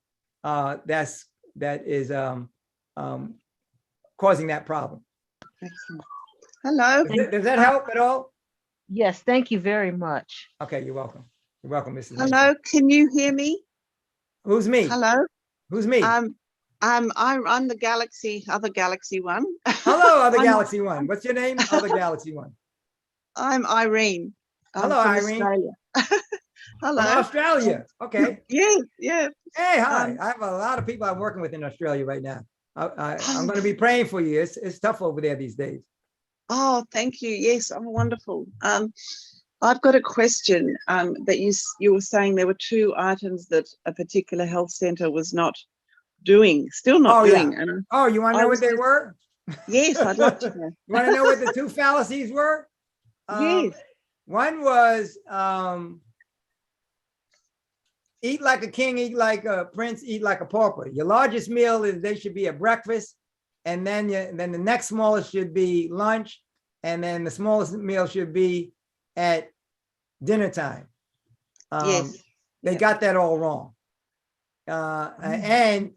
that is causing that problem. Excellent. Hello. Does that help at all? Yes, thank you very much. Okay, you're welcome. You're welcome, Mrs. Hello, Mason. can you hear me? Who's me? Hello. Who's me? I'm the other Galaxy one. Hello, other Galaxy one. What's your name? Other Galaxy one. I'm Irene. Hello, from Irene. Australia. From Hello. Australia. Okay. Yeah, yeah. Hey, hi. Um, I have a lot of people I'm working with in Australia right now. I'm going to be praying for you. It's tough over there these days. Oh, thank you. Yes, oh, wonderful. I've got a question that you were saying there were 2 items that a particular health centre was not doing, still not Oh, yeah. doing. And Oh, you want to I know was what they just- were? yes, I'd love to know. You want to know what the 2 fallacies were? Yes. One was eat like a king, eat like a prince, eat like a pauper. Your largest meal is they should be at breakfast, and then the next smallest should be lunch, and then the smallest meal should be at dinner time. Yes. They Yeah. got that all wrong. And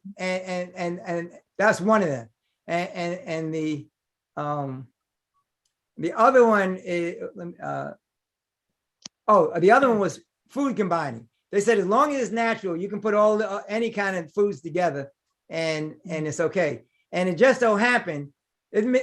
that's one of them. And the other one is the other one was food combining. They said as long as it's natural, you can put all any kind of foods together, and it's okay. And it just so happened, and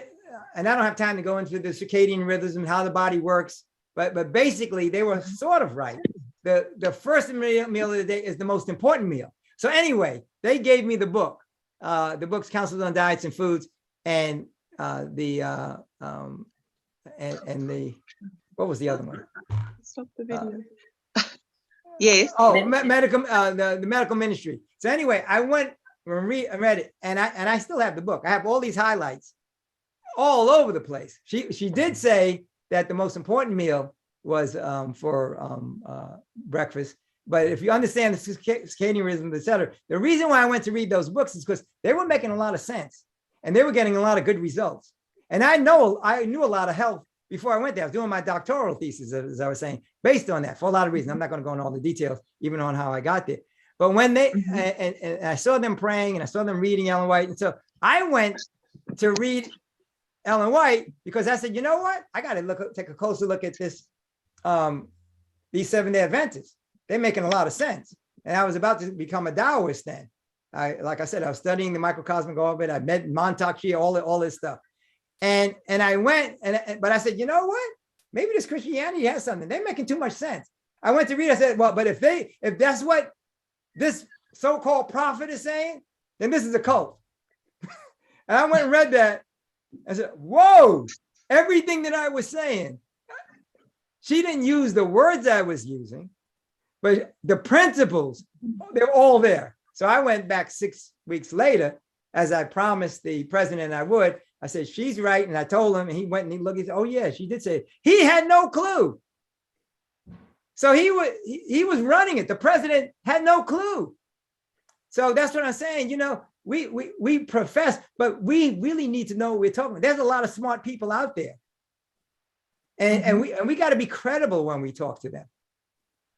I don't have time to go into the circadian rhythms and how the body works, but basically they were sort of right. The first meal of the day is the most important meal. So anyway, they gave me the book. The book's Counsels on Diets and Foods, and the what was the other one? Stop the video. Yes. Oh, medical, the medical ministry. So anyway, I went and read it, and I still have the book. I have all these highlights all over the place. She did say that the most important meal was for breakfast. But if you understand the circadian rhythm, et cetera, the reason why I went to read those books is because they were making a lot of sense, and they were getting a lot of good results. And I knew a lot of health before I went there. I was doing my doctoral thesis, as I was saying, based on that for a lot of reasons. I'm not going to go into all the details, even on how I got there. But when they, and I saw them praying and I saw them reading Ellen White. And so I went to read Ellen White because I said, you know what? I got to take a closer look at this, these Seventh-day Adventists. They're making a lot of sense. And I was about to become a Taoist then. Like I said, I was studying the microcosmic orbit. I met Montauk Chia, all this stuff. And I went, but I said, you know what? Maybe this Christianity has something. They're making too much sense. I went to read. I said, well, but if that's what this so-called prophet is saying, then this is a cult. And I went and read that. I said, whoa, everything that I was saying. She didn't use the words I was using, but the principles, they're all there. So I went back 6 weeks later, as I promised the president I would. I said, she's right. And I told him, and he went and he looked, he said, oh yeah, she did say it. He had no clue. So he was running it. The president had no clue. So that's what I'm saying. You know, we profess, but we really need to know what we're talking about. There's a lot of smart people out there. And we got to be credible when we talk to them.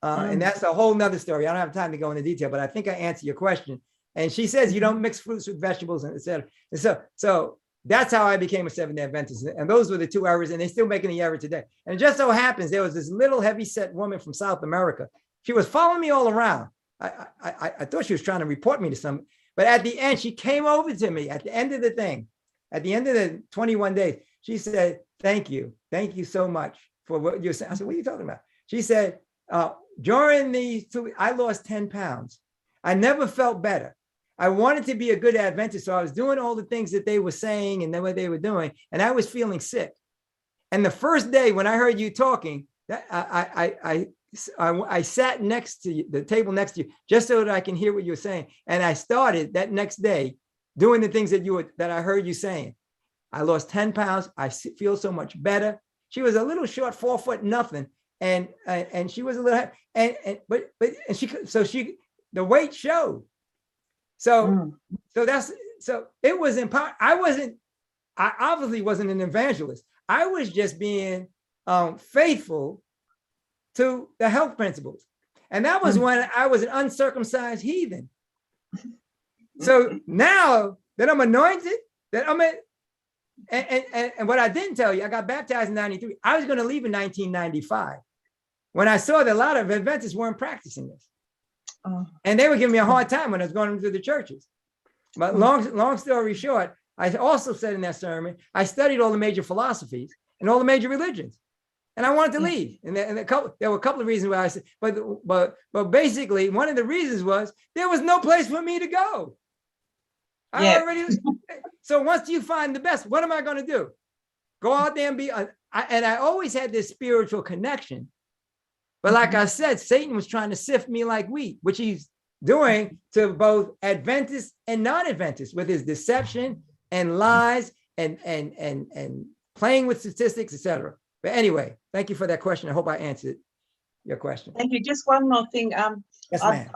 And that's a whole nother story. I don't have time to go into detail, but I think I answered your question. And she says you don't mix fruits with vegetables, and et cetera. And so that's how I became a Seventh-day Adventist. And those were the 2 errors, and they're still making the error today. And it just so happens there was this little heavy-set woman from South America. She was following me all around. I thought she was trying to report me to some, but at the end, she came over to me at the end of the thing, at the end of the 21 days. She said, thank you so much for what you're saying. I said, what are you talking about? She said, during these 2 weeks, I lost 10 pounds. I never felt better. I wanted to be a good Adventist, so I was doing all the things that they were saying and what they were doing, and I was feeling sick. And the first day when I heard you talking, I sat next to you, the table next to you, just so that I can hear what you were saying. And I started that next day doing the things that I heard you saying. I lost 10 pounds. I feel so much better. She was a little short, 4 foot nothing, and she was a little, but the weight showed. So it was empowered. I obviously wasn't an evangelist. I was just being faithful to the health principles. And that was when I was an uncircumcised heathen. So now that I'm anointed, that I'm and what I didn't tell you, I got baptized in 93. I was going to leave in 1995 when I saw that a lot of Adventists weren't practicing this. And they were giving me a hard time when I was going into the churches. But long story short, I also said in that sermon, I studied all the major philosophies and all the major religions. and I wanted to leave. And there were a couple of reasons why I said, but basically one of the reasons was there was no place for me to go. So once you find the best, what am I going to do? Go out there and be, and I always had this spiritual connection. But like I said, Satan was trying to sift me like wheat, which he's doing to both Adventists and non-Adventists with his deception and lies and playing with statistics, etc. But anyway, thank you for that question. I hope I answered your question. Thank you. Just one more thing. Yes, ma'am.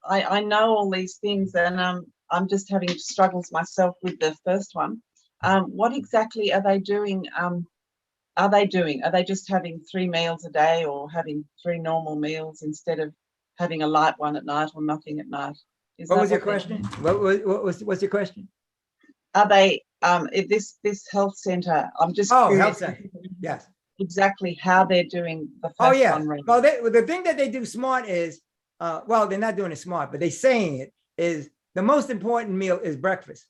I know all these things, and I'm just having struggles myself with the first one. What exactly are they doing? Are they just having 3 meals a day, or having 3 normal meals instead of having a light one at night or nothing at night? What was your question? What's your question? Are they if this health center? I'm just curious health center. Yes. Exactly how they're doing the first one. Right? Well, the thing that they do smart is, well, they're not doing it smart, but they're saying it is the most important meal is breakfast.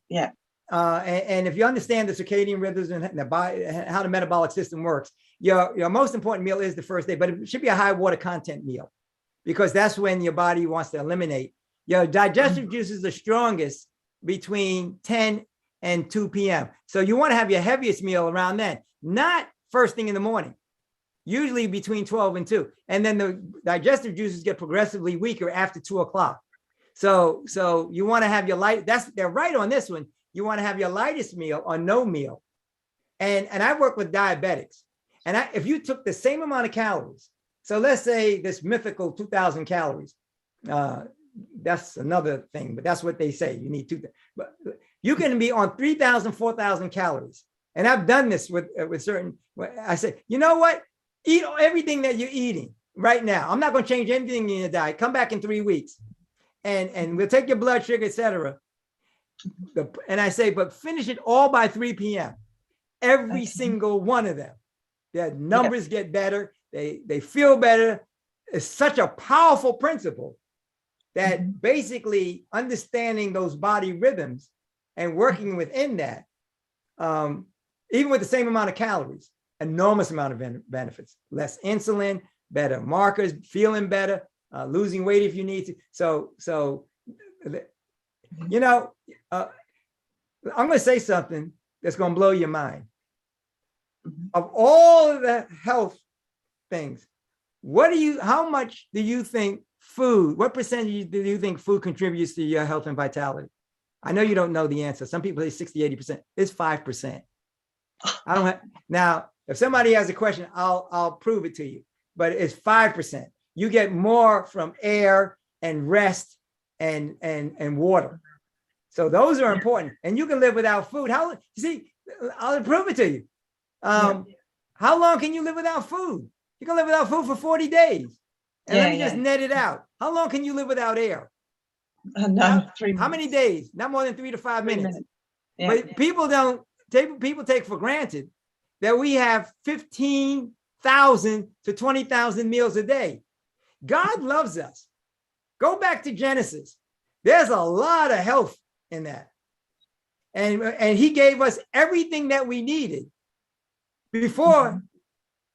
Yeah. And if you understand the circadian rhythms and how the metabolic system works, your most important meal is the first day, but it should be a high water content meal, because that's when your body wants to eliminate. Your digestive juices are strongest between 10 and 2 p.m. So you want to have your heaviest meal around then, not first thing in the morning, usually between 12 and 2. And then the digestive juices get progressively weaker after 2 o'clock. So you want to have your light, they're right on this one. You want to have your lightest meal or no meal. And I work with diabetics. And if you took the same amount of calories, so let's say this mythical 2,000 calories, that's another thing, but that's what they say. You need 2,000. But you can be on 3,000, 4,000 calories. And I've done this with certain, I say, you know what? Eat everything that you're eating right now. I'm not going to change anything in your diet. Come back in 3 weeks and we'll take your blood sugar, etc. And I say, but finish it all by 3 p.m. Every single one of them. Their numbers get better. They feel better. It's such a powerful principle that basically understanding those body rhythms and working within that, even with the same amount of calories, enormous amount of benefits. Less insulin, better markers, feeling better, losing weight if you need to. So you know, I'm going to say something that's going to blow your mind. Of all of the health things, how much do you think food, what percentage do you think food contributes to your health and vitality? I know you don't know the answer. Some people say 60, 80%. It's 5%. I don't have, now, if somebody has a question, I'll prove it to you, but it's 5%. You get more from air and rest and water. So those are important, and you can live without food. You see, I'll prove it to you. How long can you live without food? You can live without food for 40 days. And let me just net it out. How long can you live without air? No, 3 minutes. How many days? Not more than 3 to 5 minutes. Yeah. But people take for granted that we have 15,000 to 20,000 meals a day. God loves us. Go back to Genesis. There's a lot of health in that. And he gave us everything that we needed before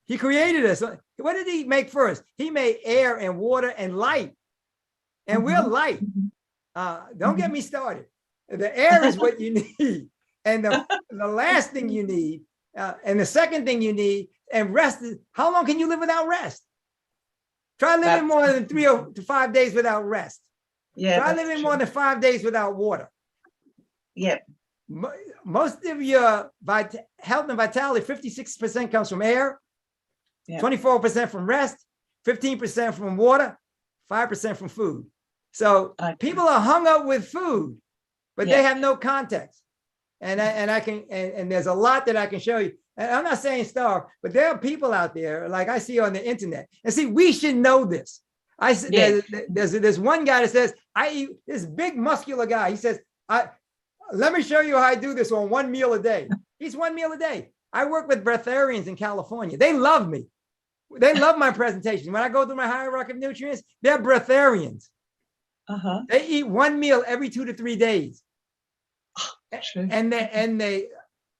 he created us. What did he make first? He made air and water and light. And we're light. Don't get me started. The air is what you need. And the last thing you need, and the second thing you need, and rest is, how long can you live without rest? Try living more than 3 to 5 days without rest. Try living more than 5 days without water. Most of your health and vitality, 56% comes from air, 24% from rest, 15% from water, 5% from food. So people are hung up with food, but they have no context. And there's a lot that I can show you. And I'm not saying starve, but there are people out there, like I see on the internet. And see, we should know this. There's one guy that says, I eat this big muscular guy. He says, let me show you how I do this on 1 meal a day. He's 1 meal a day. I work with breatharians in California. They love me. They love my presentation. When I go through my hierarchy of nutrients, they're breatharians. They eat 1 meal every 2 to 3 days. And they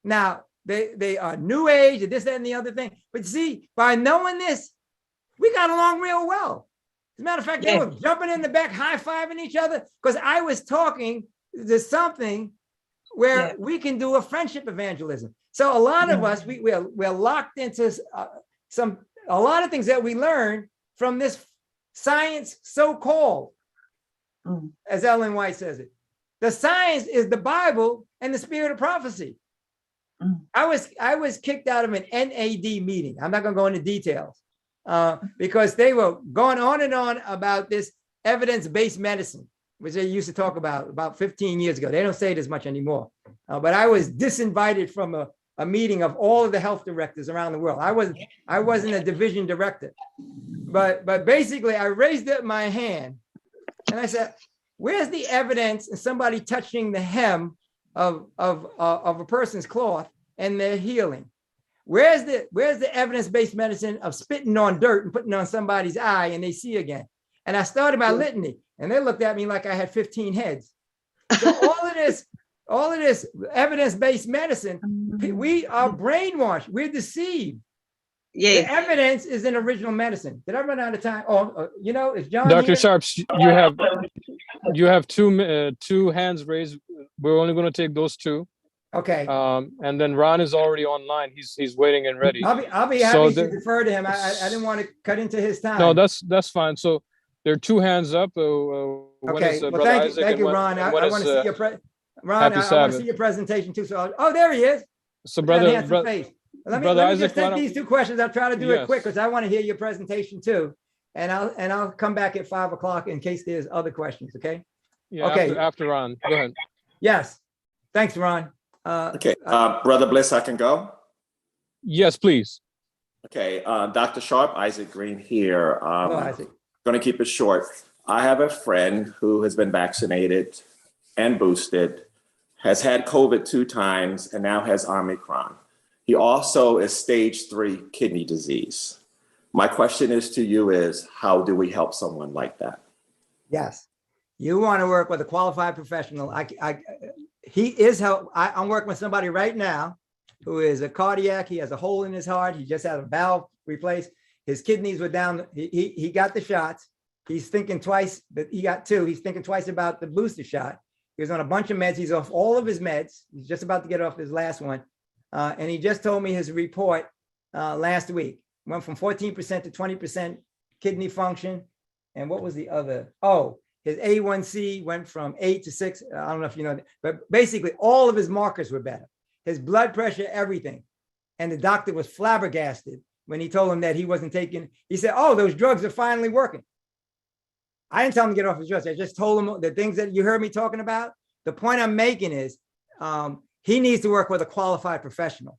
now they are new age and this, that, and the other thing. But see, by knowing this, we got along real well. As a matter of fact, they Yeah. were jumping in the back, high-fiving each other, because I was talking to something where Yeah. we can do a friendship evangelism. So a lot of us, we're locked into a lot of things that we learn from this science, so-called, Mm. as Ellen White says it. The science is the Bible and the spirit of prophecy. Mm. I was kicked out of an NAD meeting. I'm not going to go into details because they were going on and on about this evidence-based medicine, which they used to talk about 15 years ago. They don't say it as much anymore. But I was disinvited from a meeting of all of the health directors around the world. I wasn't a division director, but basically I raised up my hand and I said, "Where's the evidence of somebody touching the hem of a person's cloth and they're healing? Where's the evidence-based medicine of spitting on dirt and putting on somebody's eye and they see again?" And I started my litany, and they looked at me like I had 15 heads. So all of this evidence-based medicine, we are brainwashed. We're deceived. The Yes. evidence is in original medicine. Did I run out of time? Oh, is John Dr. here? Sharps, you have two hands raised. We're only going to take those two. Okay. And then Ron is already online. He's waiting and ready. I'll be So happy to defer to him. I didn't want to cut into his time. No, that's fine. So there are two hands up. One Okay. is Well, Brother thank you, Isaac, thank and you, one- Ron. I and one want to is, see your Ron. Happy I want to Sabbath. see your presentation too. So, there he is. So With that brother, handsome face. Let me Brother just Isaac, why take don't- these two questions. I'll try to do it Yes. quick because I want to hear your presentation too. And I'll come back at 5 o'clock in case there's other questions. Okay. yeah, Okay. after Ron, go ahead. Yes. Thanks, Ron. Okay, Brother Bliss, I can go? Yes, please. Okay, Dr. Sharp, Isaac Green here. Hello, Isaac. Going to keep it short. I have a friend who has been vaccinated and boosted, has had COVID 2 times, and now has Omicron. He also is stage 3 kidney disease. My question is to you is, how do we help someone like that? Yes. You want to work with a qualified professional. I'm working with somebody right now who is a cardiac. He has a hole in his heart. He just had a valve replaced. His kidneys were down. He got the shots. He's thinking twice, but he got 2. He's thinking twice about the booster shot. He was on a bunch of meds. He's off all of his meds. He's just about to get off his last one. And he just told me his report last week. Went from 14% to 20% kidney function. And what was the other? Oh, his A1C went from 8 to 6. I don't know if you know, but basically all of his markers were better. His blood pressure, everything. And the doctor was flabbergasted when he told him that he wasn't taking. He said, "Oh, those drugs are finally working." I didn't tell him to get off his drugs. I just told him the things that you heard me talking about. The point I'm making is he needs to work with a qualified professional,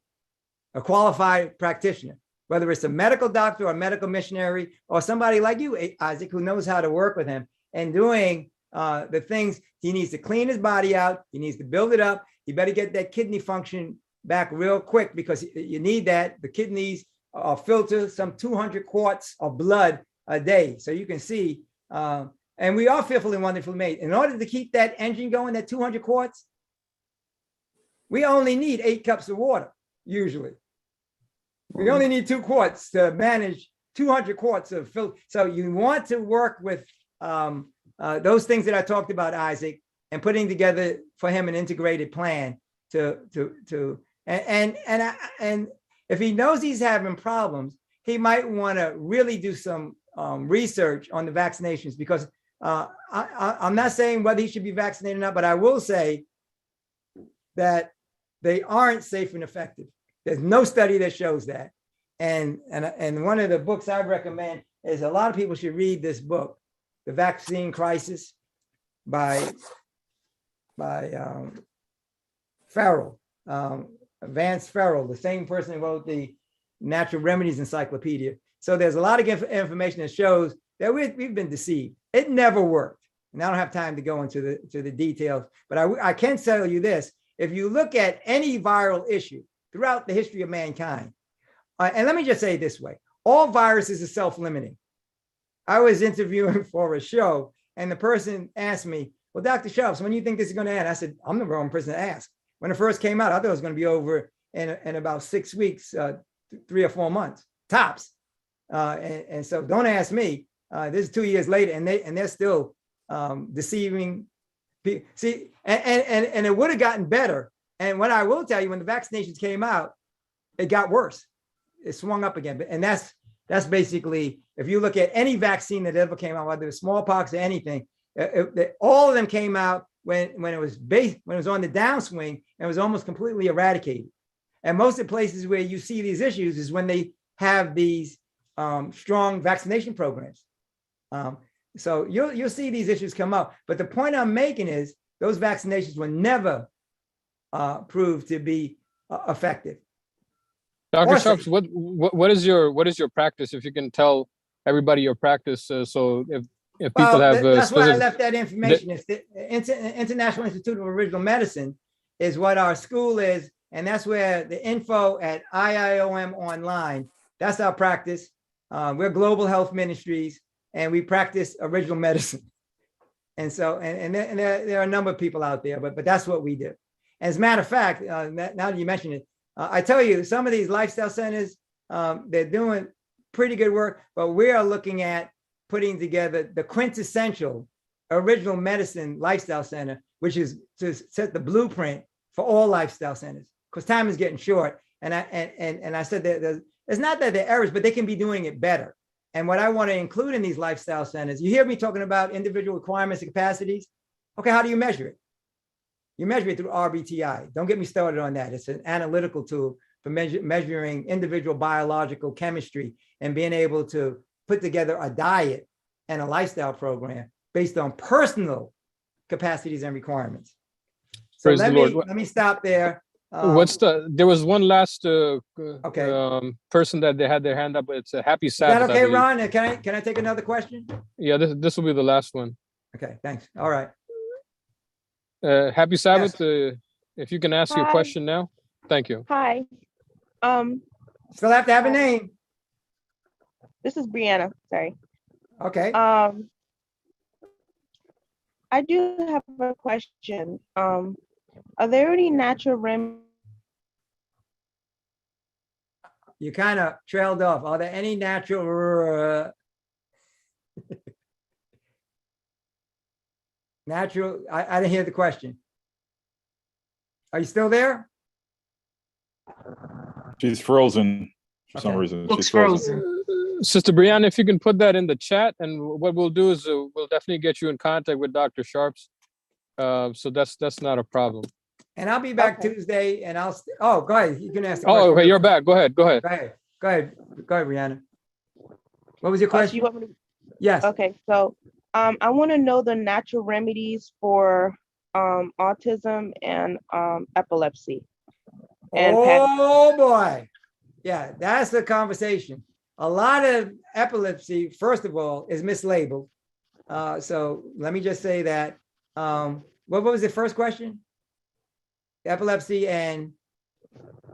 a qualified practitioner, whether it's a medical doctor or a medical missionary or somebody like you, Isaac, who knows how to work with him and doing the things. He needs to clean his body out. He needs to build it up. He better get that kidney function back real quick because you need that. The kidneys filter some 200 quarts of blood a day. So you can see, and we are fearfully and wonderfully made. In order to keep that engine going, that 200 quarts, we only need 8 cups of water, usually. We only need 2 quarts to manage 200 quarts of filter. So you want to work with those things that I talked about, Isaac, and putting together for him an integrated plan and if he knows he's having problems, he might want to really do some research on the vaccinations because I'm not saying whether he should be vaccinated or not, but I will say that they aren't safe and effective. There's no study that shows that. And one of the books I recommend is a lot of people should read this book, The Vaccine Crisis by Farrell, Vance Farrell, the same person who wrote the Natural Remedies Encyclopedia. So there's a lot of information that shows that we've been deceived. It never worked. And I don't have time to go into the details, but I can tell you this. If you look at any viral issue throughout the history of mankind, and let me just say it this way, all viruses are self-limiting. I was interviewing for a show and the person asked me, "Well, Dr. Sharps, when do you think this is going to end?" I said, "I'm the wrong person to ask." When it first came out, I thought it was going to be over in about 6 weeks, 3 or 4 months, tops. And so don't ask me, this is 2 years later and they're still deceiving people. See, and it would have gotten better. And what I will tell you, when the vaccinations came out, it got worse. It swung up again. And that's basically, if you look at any vaccine that ever came out, whether it was smallpox or anything, all of them came out when it was on the downswing and was almost completely eradicated. And most of the places where you see these issues is when they have these strong vaccination programs. So you'll see these issues come up. But the point I'm making is those vaccinations were never proved to be effective. Dr. Sharps, what is your practice? If you can tell everybody your practice, so if people have that's why I left that information. It's the International Institute of Original Medicine is what our school is, and that's where the info at IIOM online. That's our practice. We're Global Health Ministries, and we practice original medicine. And so, and there are a number of people out there, but that's what we do. As a matter of fact, now that you mention it, I tell you, some of these lifestyle centers, they're doing pretty good work, but we are looking at putting together the quintessential original medicine lifestyle center, which is to set the blueprint for all lifestyle centers, because time is getting short. And I said that it's not that they're errors, but they can be doing it better. And what I want to include in these lifestyle centers, you hear me talking about individual requirements and capacities. Okay, how do you measure it? You measure it through RBTI. Don't get me started on that. It's an analytical tool for measuring individual biological chemistry and being able to put together a diet and a lifestyle program based on personal capacities and requirements. So let me stop there. There was one last okay. Person that they had their hand up. It's a Happy Sabbath. Is that okay, Ron? Can I take another question? Yeah, this will be the last one. Okay, thanks. All right. Happy Sabbath. Yes. If you can ask your question now. Thank you. Hi. Still have to have a name. This is Brianna. Sorry. Okay. I do have a question. Are there any natural remedies? You kind of trailed off. Are there any natural natural? I didn't hear the question. Are you still there? She's frozen for some Okay. reason. Looks She's frozen. Sister Brianna, if you can put that in the chat, and what we'll do is we'll definitely get you in contact with Dr. Sharps. So that's not a problem. And I'll be back Tuesday, and I'll. Oh, go ahead. You can ask. Oh, okay, you're back. Go ahead. Go ahead, Brianna. What was your question? You want me to... Yes. Okay, so I want to know the natural remedies for autism and epilepsy. And oh boy, yeah, that's the conversation. A lot of epilepsy, first of all, is mislabeled. So let me just say that. What was the first question? Epilepsy and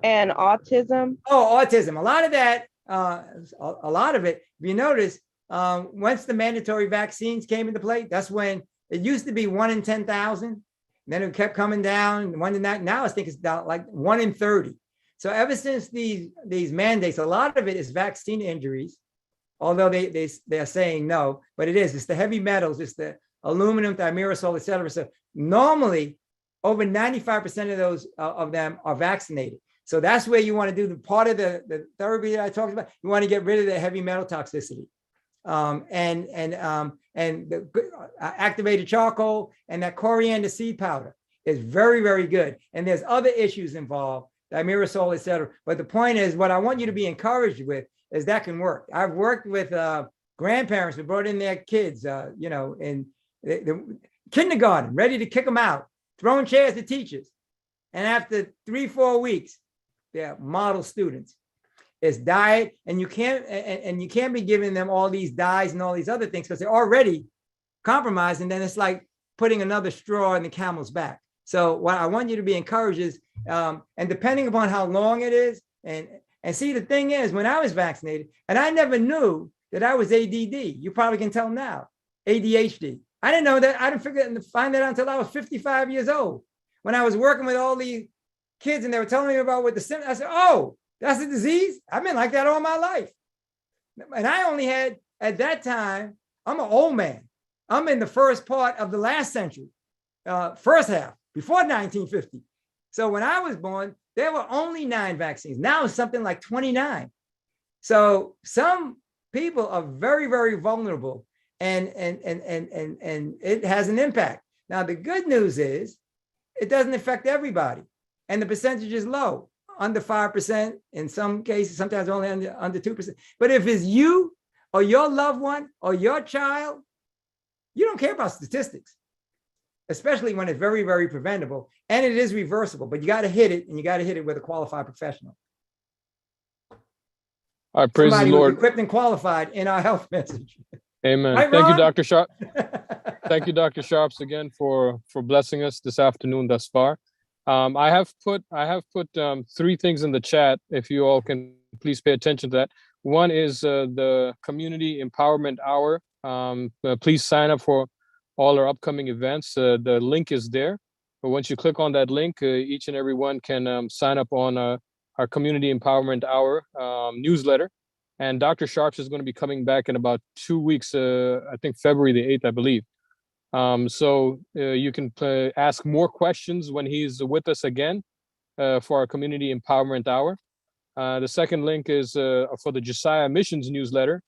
autism. Oh, autism. A lot of that, a lot of it, if you notice, once the mandatory vaccines came into play, that's when it used to be 1 in 10,000. Then it kept coming down, 1 in that. Now I think it's down like 1 in 30. So ever since these mandates, a lot of it is vaccine injuries, although they're saying no, but it's the heavy metals, it's the aluminum, thimerosal, et cetera. So normally over 95% of those of them are vaccinated. So that's where you want to do the part of the therapy that I talked about. You want to get rid of the heavy metal toxicity. And the activated charcoal and that coriander seed powder is very, very good. And there's other issues involved, thimerosal, et cetera. But the point is, what I want you to be encouraged with is that can work. I've worked with grandparents who brought in their kids, in the kindergarten, ready to kick them out, throwing chairs to teachers. And after 3-4 weeks, they're model students. It's diet, and you can't be giving them all these dyes and all these other things because they're already compromised, and then it's like putting another straw in the camel's back. So what I want you to be encouraged is, and depending upon how long it is, and see, the thing is, when I was vaccinated, and I never knew that I was ADD. You probably can tell now, ADHD. I didn't know that. I didn't find that out until I was 55 years old, when I was working with all these kids and they were telling me about what the symptoms. I said, oh, that's a disease? I've been like that all my life. And I only had, at that time, I'm an old man. I'm in the first part of the last century, first half, before 1950. So when I was born, there were only 9 vaccines. Now it's something like 29. So some people are very, very vulnerable, and it has an impact. Now, the good news is it doesn't affect everybody, and the percentage is low, under 5%, in some cases, sometimes only under 2%. But if it's you or your loved one or your child, you don't care about statistics, especially when it's very, very preventable, and it is reversible, but you got to hit it, and you got to hit it with a qualified professional. All right, praise the Somebody who's Lord. equipped and qualified in our health message. Amen. Right, Thank you, Ron? Dr. Sharp. Thank you, Dr. Sharps, again for blessing us this afternoon thus far. I have put 3 things in the chat. If you all can please pay attention to that. One is the Community Empowerment Hour. Please sign up for all our upcoming events. The link is there. But once you click on that link, each and every one can sign up on our Community Empowerment Hour newsletter. And Dr. Sharps is going to be coming back in about 2 weeks, I think February the 8th, I believe. So you can ask more questions when he's with us again for our Community Empowerment Hour. The second link is for the Josiah Missions newsletter.